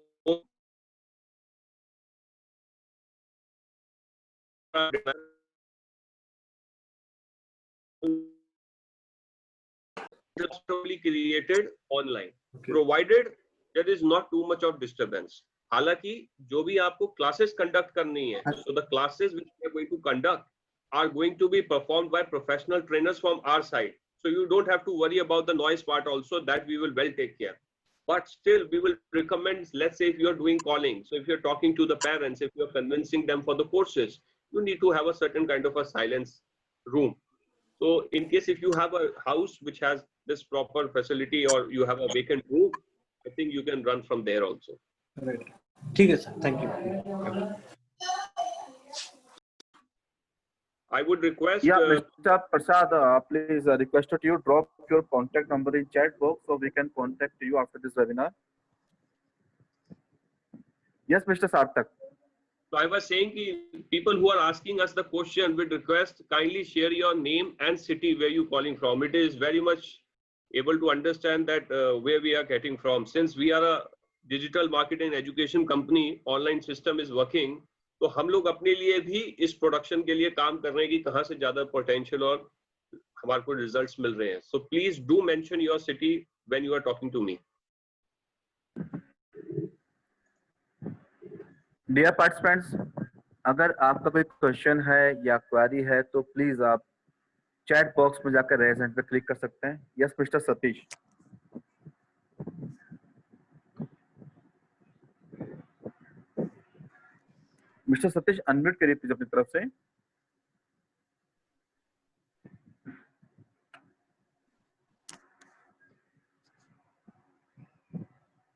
just totally created online, Okay. provided there is not too much of disturbance. हालांकि जो भी आपको classes conduct करनी है, so the classes which we are going to conduct are going to be performed by professional trainers from our side. So you don't have to worry about the noise part also, that we will well take care. But still, we will recommend, let's say if you are doing calling, so if you're talking to the parents, if you're convincing them for the courses, you need to have a certain kind of a silence room. So in case if you have a house which has this proper facility, or you have a vacant room, I think you can run from there also. Right. ठीक है sir. Thank you. I would request. Yeah, Mr. Prasad, please requested you drop your contact number in chat box so we can contact you after this webinar. Yes, Mr. Sarthak. So I was saying that people who are asking us the question, would request kindly share your name and city where you calling from. It is very much able to understand that where we are getting from. Since we are a digital marketing and education company, online system is working. तो हम लोग अपने लिए भी इस production के लिए काम कर रहे हैं कि कहाँ से ज्यादा पोटेंशियल और हमारे को रिजल्ट्स मिल रहे हैं. So please do mention your city when you are talking to me. Dear participants, अगर आपका कोई क्वेश्चन है या क्वेरी है तो प्लीज आप चैट बॉक्स में जाकर रेज हैंड पे क्लिक कर सकते हैं. Yes mister Satish. Mister Satish unmute करिए प्लीज अपनी तरफ से.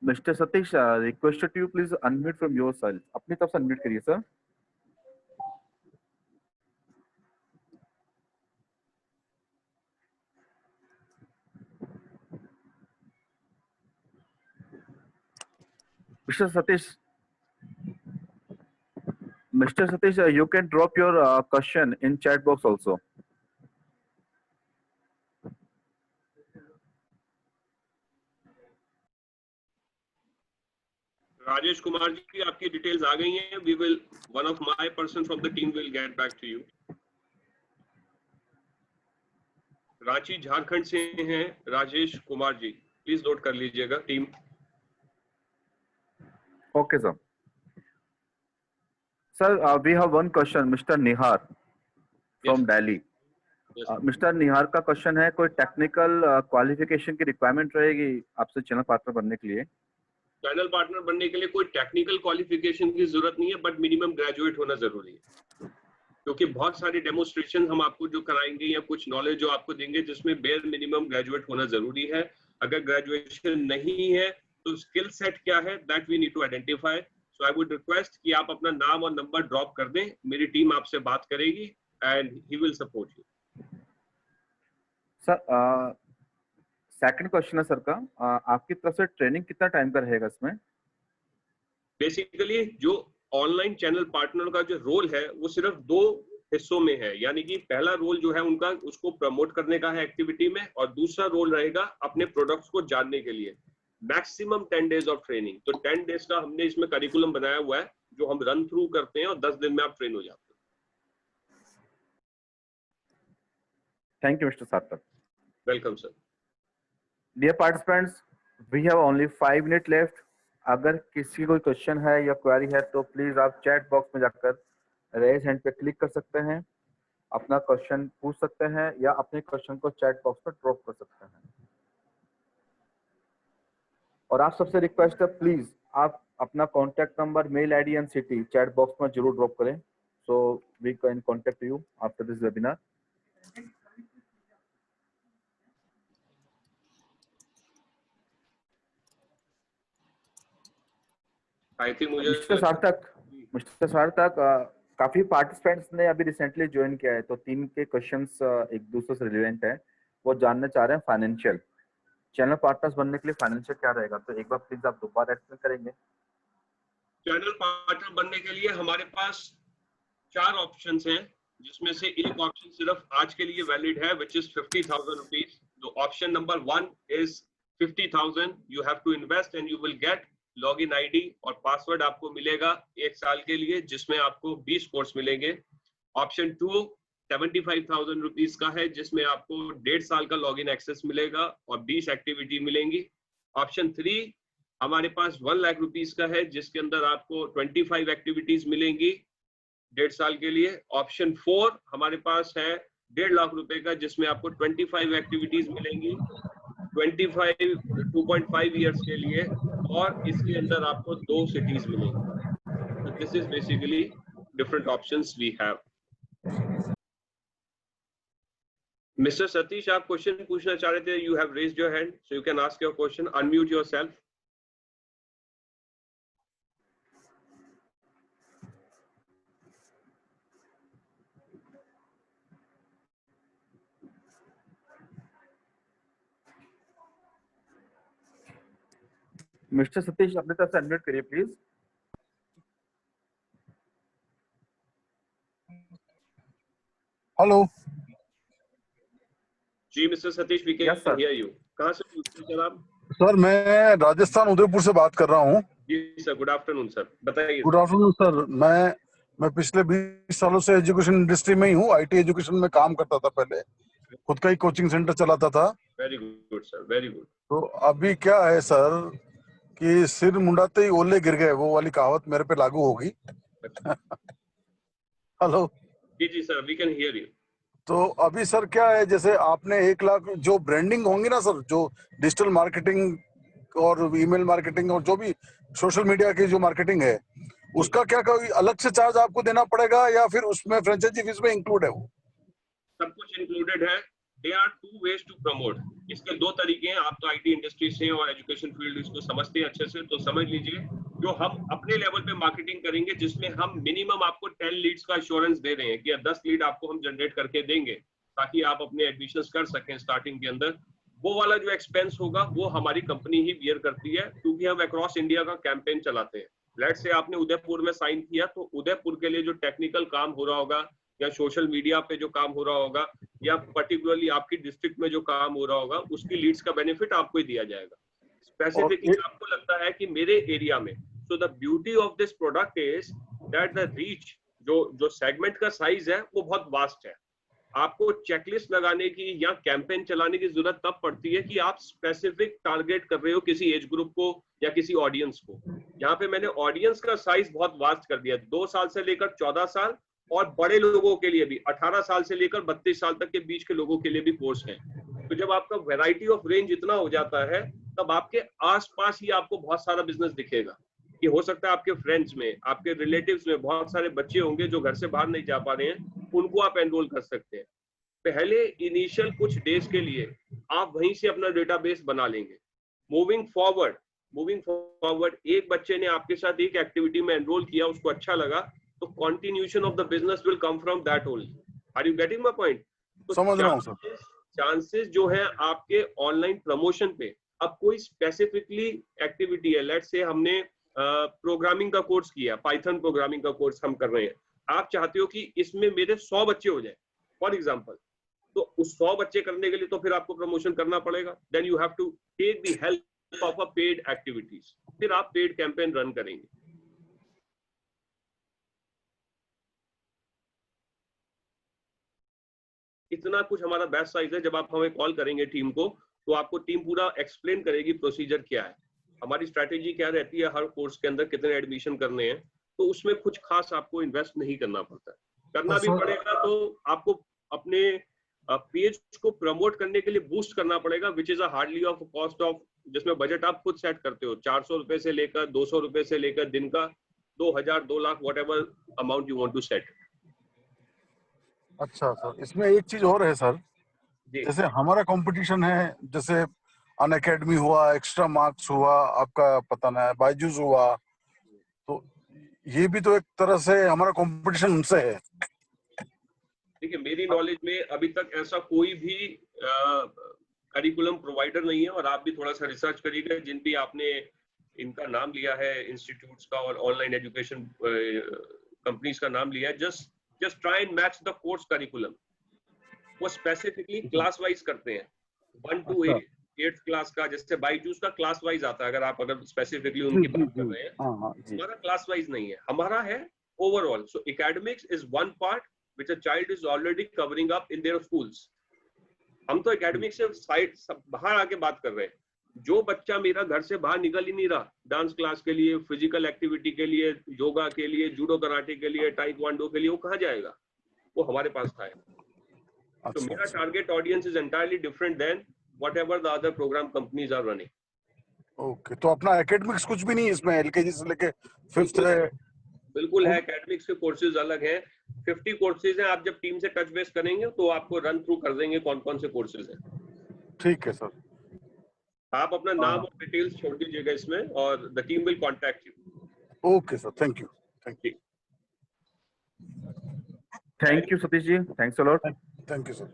Mister Satish, requested to you please unmute from your side. अपनी तरफ से अनम्यूट करिए sir. Mr. Satish, you can drop your question in chat box also. Rajesh Kumar ji, आपकी डिटेल्स आ गई हैं. We will, one of my person from the team will get back to you. Ranchi Jharkhand से हैं राजेश कुमार जी, please note कर लीजिएगा team. Okay, sir. Sir, we have one question, Mr. Nihar from Yes. Delhi. Yes. Mister Nihar का क्वेश्चन है, कोई technical qualification की requirement रहेगी आपसे चैनल पार्टनर बनने के लिए? चैनल पार्टनर बनने के लिए कोई टेक्निकल क्वालिफिकेशन की जरूरत नहीं है, बट मिनिमम ग्रेजुएट होना जरूरी है, क्योंकि बहुत सारे डेमोन्स्ट्रेशन हम आपको जो कराएंगे या कुछ नॉलेज जो आपको देंगे जिसमें बेयर मिनिमम ग्रेजुएट होना जरूरी है। अगर ग्रेजुएशन नहीं है तो स्किल सेट क्या है, that we need to identify. So I would request कि आप अपना नाम और नंबर ड्रॉप कर दें, मेरी टीम आपसे बात करेगी and he will support you. Sir, second question है सर का, आपकी तरफ से ट्रेनिंग कितना टाइम का रहेगा इसमें? बेसिकली जो ऑनलाइन चैनल पार्टनर का जो रोल है वो सिर्फ 2 हिस्सों में है, यानी कि पहला रोल जो है उनका उसको प्रमोट करने का है एक्टिविटी में, और दूसरा रोल रहेगा अपने प्रोडक्ट्स को जानने के लिए। मैक्सिमम 10 डेज ऑफ ट्रेनिंग, तो 10 डेज का हमने इसमें करिकुलम बनाया हुआ है जो हम रन थ्रू करते हैं और 10 दिन में आप ट्रेन हो जाते हैं। Thank you mister Sarthak. Welcome sir. Dear participants, we have only 5 minute left. अगर किसी कोई क्वेश्चन है या क्वेरी है तो प्लीज आप चैट बॉक्स में जाकर रेज हैंड पे क्लिक कर सकते हैं, अपना क्वेश्चन पूछ सकते हैं या अपने क्वेश्चन को चैट बॉक्स पर ड्रॉप कर सकते हैं। और आप सबसे रिक्वेस्ट है, प्लीज आप अपना contact number, mail ID and city chat box में जरूर ड्रॉप करें, so we can contact you after this webinar. I think मुझे मिस्टर सार्थक, काफी पार्टिसिपेंट्स ने अभी रिसेंटली ज्वाइन किया है, तो 3 के क्वेश्चंस एक दूसरे से रिलेवेंट है। वो जानना चाह रहे हैं फाइनेंशियल, चैनल पार्टनर्स बनने के लिए फाइनेंशियल क्या रहेगा, तो एक बार प्लीज आप दोबारा एक्सप्लेन करेंगे? चैनल पार्टनर बनने के लिए हमारे पास 4 ऑप्शंस हैं, जिसमें से एक ऑप्शन सिर्फ आज के लिए वैलिड है, विच इज 50,000 रुपीज। तो option number 1 is 50,000, you have to invest and you will get login ID और पासवर्ड आपको मिलेगा 1 साल के लिए, जिसमें आपको 20 कोर्स मिलेंगे। ऑप्शन 2 75,000 रुपीज का है, जिसमें आपको 1.5 साल का लॉगिन एक्सेस मिलेगा और 20 एक्टिविटी मिलेंगी। ऑप्शन 3 हमारे पास 1 लाख रुपीज का है, जिसके अंदर आपको 25 एक्टिविटीज मिलेंगी 1.5 साल के लिए। ऑप्शन 4 हमारे पास है 1.5 लाख रुपए का, जिसमें आपको 25 एक्टिविटीज मिलेंगी 2.5 ईयर्स के लिए, और इसके अंदर आपको 2 सिटीज मिलेंगी। तो this is basically different options we have. Mister Satish, आप क्वेश्चन पूछना चाह रहे थे, you have raised your hand, so you can ask your question, unmute yourself. Mister Satish, अपने तरफ से अनम्यूट करिए प्लीज। हेलो जी mister Satish, we can Yes, sir. Here you. कहां से पूछते हैं सर आप? सर, मैं राजस्थान उदयपुर से बात कर रहा हूँ। जी सर, गुड आफ्टरनून सर, बताइए। Good afternoon sir. मैं पिछले 20 सालों से एजुकेशन इंडस्ट्री में ही हूँ। आईटी एजुकेशन में काम करता था, पहले खुद का ही कोचिंग सेंटर चलाता था। Very good sir, very good. तो अभी क्या है सर कि सिर मुंडाते ही ओले गिर गए, वो वाली कहावत मेरे पे लागू होगी। हेलो जी sir, we can hear you. तो अभी सर क्या है, जैसे आपने 1 लाख जो ब्रांडिंग होंगी ना सर, जो डिजिटल मार्केटिंग और ईमेल मार्केटिंग और जो भी सोशल मीडिया की जो मार्केटिंग है, उसका क्या कोई अलग से चार्ज आपको देना पड़ेगा या फिर उसमें फ्रेंचाइजी फीस में इंक्लूड है? वो सब कुछ इंक्लूडेड है। They are 2 ways to promote. इसके 2 तरीके हैं। आप तो आईटी इंडस्ट्री से और एजुकेशन फील्ड इसको समझते हैं अच्छे से, तो समझ लीजिए जो हम अपने लेवल पे मार्केटिंग करेंगे, जिसमें हम मिनिमम आपको 10 लीड्स का एश्योरेंस दे रहे हैं कि 10 लीड आपको हम जनरेट करके देंगे ताकि आप अपने एडमिशंस कर सकें स्टार्टिंग के अंदर। वो वाला जो एक्सपेंस होगा वो हमारी कंपनी ही बियर करती है, क्योंकि हम अक्रॉस इंडिया का कैंपेन चलाते हैं। लेट्स से आपने उदयपुर में साइन किया, तो उदयपुर के लिए जो टेक्निकल काम हो रहा होगा या सोशल मीडिया पे जो काम हो रहा होगा या पर्टिकुलरली आपकी डिस्ट्रिक्ट में जो काम हो रहा होगा, उसकी लीड्स का बेनिफिट आपको ही दिया जाएगा। स्पेसिफिकली आपको लगता है कि मेरे एरिया में, so the beauty of this product is that the reach, जो सेगमेंट का साइज है वो बहुत वास्ट है। आपको चेकलिस्ट लगाने की या कैंपेन चलाने की जरूरत तब पड़ती है कि आप स्पेसिफिक टारगेट कर रहे हो किसी एज ग्रुप को या किसी ऑडियंस को। यहाँ पे मैंने ऑडियंस का साइज बहुत वास्ट कर दिया, 2 साल से लेकर 14 साल और बड़े लोगों के लिए भी 18 साल से लेकर 32 साल तक के बीच के लोगों के लिए भी कोर्स है। तो जब आपका वैरायटी ऑफ रेंज इतना हो जाता है तब आपके आसपास ही आपको बहुत सारा बिजनेस दिखेगा कि हो सकता है आपके फ्रेंड्स में, आपके रिलेटिव्स में बहुत सारे बच्चे होंगे जो घर से बाहर नहीं जा पा रहे हैं, उनको आप एनरोल कर सकते हैं। पहले इनिशियल कुछ डेज के लिए आप वहीं से अपना डेटाबेस बना लेंगे। मूविंग फॉरवर्ड एक बच्चे ने आपके साथ एक एक्टिविटी में एनरोल किया, उसको अच्छा लगा, तो continuation of the business will come from that only. Are you getting my point? समझ रहा हूं सर। चांसेस जो है आपके ऑनलाइन प्रमोशन पे, अब कोई स्पेसिफिकली एक्टिविटी है, लेट्स से हमने प्रोग्रामिंग का कोर्स किया, पाइथन प्रोग्रामिंग का कोर्स हम कर रहे हैं, आप चाहते हो कि इसमें मेरे 100 बच्चे हो जाए फॉर एग्जांपल, तो उस 100 बच्चे करने के लिए तो फिर आपको प्रमोशन करना पड़ेगा। Then you have to take the help of a paid activities, फिर आप पेड कैंपेन रन करेंगे। इतना कुछ हमारा बैच साइज है। जब आप हमें कॉल करेंगे टीम को, तो आपको टीम पूरा एक्सप्लेन करेगी प्रोसीजर क्या है, हमारी स्ट्रैटेजी क्या रहती है, हर कोर्स के अंदर कितने एडमिशन करने हैं, तो उसमें कुछ खास आपको इन्वेस्ट नहीं करना पड़ता है। करना भी पड़ेगा तो आपको अपने पेज को प्रमोट करने के लिए बूस्ट करना पड़ेगा, which is a hardly of cost of, जिसमें बजट आप खुद सेट करते हो, 400 रुपए से लेकर 200 रुपए से लेकर दिन का 2000 2 lakh whatever amount you want to set. अच्छा सर, इसमें एक चीज और है सर, जैसे हमारा कंपटीशन है, जैसे अनअकैडमी हुआ, एक्स्ट्रा मार्क्स हुआ, आपका पता ना बायजूस हुआ, तो ये भी तो एक तरह से हमारा कंपटीशन उनसे है। देखिए, मेरी नॉलेज में अभी तक ऐसा कोई भी करिकुलम प्रोवाइडर नहीं है, और आप भी थोड़ा सा रिसर्च करिएगा जिन भी आपने इनका नाम लिया है, इंस्टीट्यूट्स का और ऑनलाइन एजुकेशन कंपनीज का नाम लिया है, just try and match the course curriculum. वो स्पेसिफिकली क्लास वाइज करते हैं, 1 to 8th क्लास का, जैसे बायजूस का क्लास वाइज आता है, अगर स्पेसिफिकली उनकी बात कर रहे हैं। हमारा क्लास वाइज नहीं है, हमारा है overall. So academics is one part which a child is already covering up in their schools. हम तो एकेडमिक से साइड बाहर आके बात कर रहे हैं। जो बच्चा मेरा घर से बाहर निकल ही नहीं रहा, डांस क्लास के लिए, फिजिकल एक्टिविटी के लिए, योगा के लिए, जूडो कराटे के लिए, ताइक्वांडो के लिए, वो कहाँ जाएगा? वो हमारे पास आएगा। तो मेरा target audience is entirely different then whatever the other program companies are running. Okay, तो अपना एकेडमिक्स कुछ भी नहीं इसमें, एलकेजी से लेके 5th है? बिल्कुल है, एकेडमिक्स के कोर्सेज अलग हैं, 50 कोर्सेज हैं। आप जब टीम से टच बेस करेंगे तो आपको रन थ्रू कर देंगे कौन कौन से कोर्सेज हैं। ठीक है सर, आप अपना नाम और डिटेल्स छोड़ दीजिएगा इसमें, और the team will contact you. Okay sir, thank you. Thank you Satish ji, thanks a lot. Thank you sir.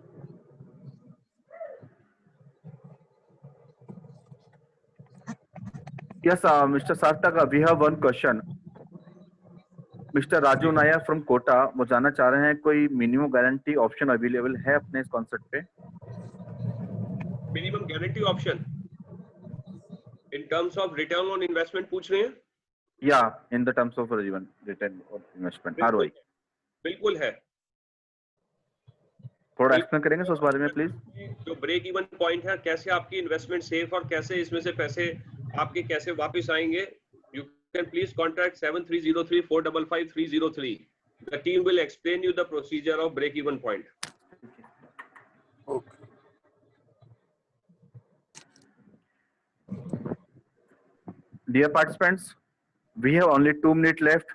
Yes, Mr. Sartak, we have one question. Mr. Raju Nair from Kota, वो जानना चाह रहे हैं कोई मिनिमम गारंटी ऑप्शन अवेलेबल है अपने इस concept पे? Minimum guarantee option in terms of return on investment पूछ रहे हैं? या in the terms of return on investment, ROI। बिल्कुल है। थोड़ा एक्सप्लेन करेंगे उस बारे में प्लीज? जो ब्रेक इवन पॉइंट है, कैसे आपकी इन्वेस्टमेंट सेफ और कैसे इसमें से पैसे आपके कैसे वापस आएंगे, you can please contact 7303455303. The team will explain you the procedure of break even point. Okay. Dear participants, we have only 2 minutes left.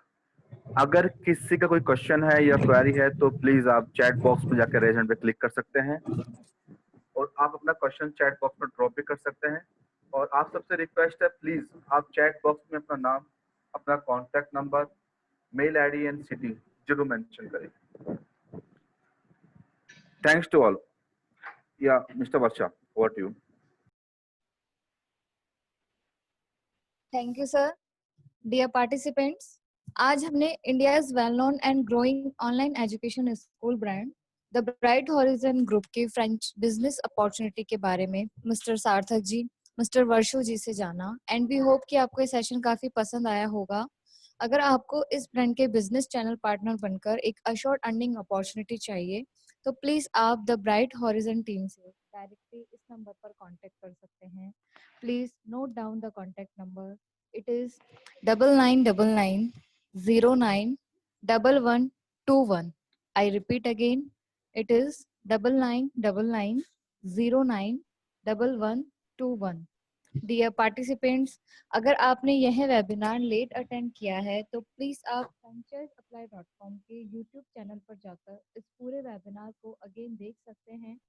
अगर किसी का कोई क्वेश्चन है या क्वेरी है तो प्लीज आप चैट बॉक्स में जाकर रेज हैंड पे क्लिक कर सकते हैं, और आप अपना क्वेश्चन चैट बॉक्स में ड्रॉप भी कर सकते हैं। और आप सबसे रिक्वेस्ट है, प्लीज आप चैट बॉक्स में अपना नाम, अपना contact number, mail ID and city जरूर मेंशन करें। Thanks to all. या mister Varsha, over to you. Thank you sir. Dear participants, आज हमने India's well known and growing online education school brand the bright horizon group की French business opportunity के बारे में mister Sarthak ji, mister वर्षु जी से जाना, एंड वी होप कि आपको ये सेशन काफी पसंद आया होगा। अगर आपको इस ब्रांड के बिजनेस चैनल पार्टनर बनकर एक अश्योर्ड अर्निंग अपॉर्चुनिटी चाहिए तो प्लीज आप द ब्राइट हॉरिजन टीम से डायरेक्टली इस नंबर पर कांटेक्ट कर सकते हैं. Please note down the contact number. It is 9999091121. I repeat again, it is 9999091121. Dear participants, अगर आपने यह वेबिनार लेट अटेंड किया है तो प्लीज आप franchiseapply.com के यूट्यूब चैनल पर जाकर इस पूरे वेबिनार को अगेन देख सकते हैं.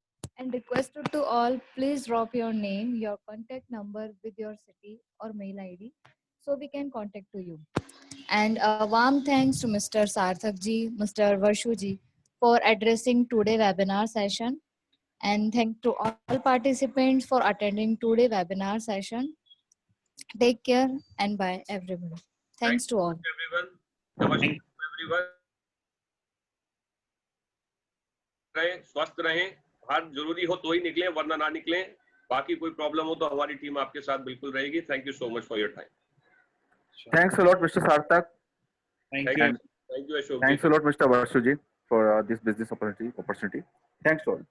And requested to all, please drop your name, your contact number with your city और mail ID so we can contact to you. And a warm thanks to Mr. Sarthak ji, Mr. Varshu ji for addressing today webinar session. And thank to all participants for attending today webinar session. Take care and bye everyone. Thanks to all. Everyone. Namaskar everyone. रहें, स्वस्थ रहें. बाहर जरूरी हो तो ही निकलें, वरना ना निकलें. बाकी कोई प्रॉब्लम हो तो हमारी टीम आपके साथ बिल्कुल रहेगी. Thank you so much for your time. Thanks a lot, Mr. Sarthak. Thank you. Thank you, Ashok. Thanks a lot, Mr. Varshu ji, for this business opportunity. Thanks to all.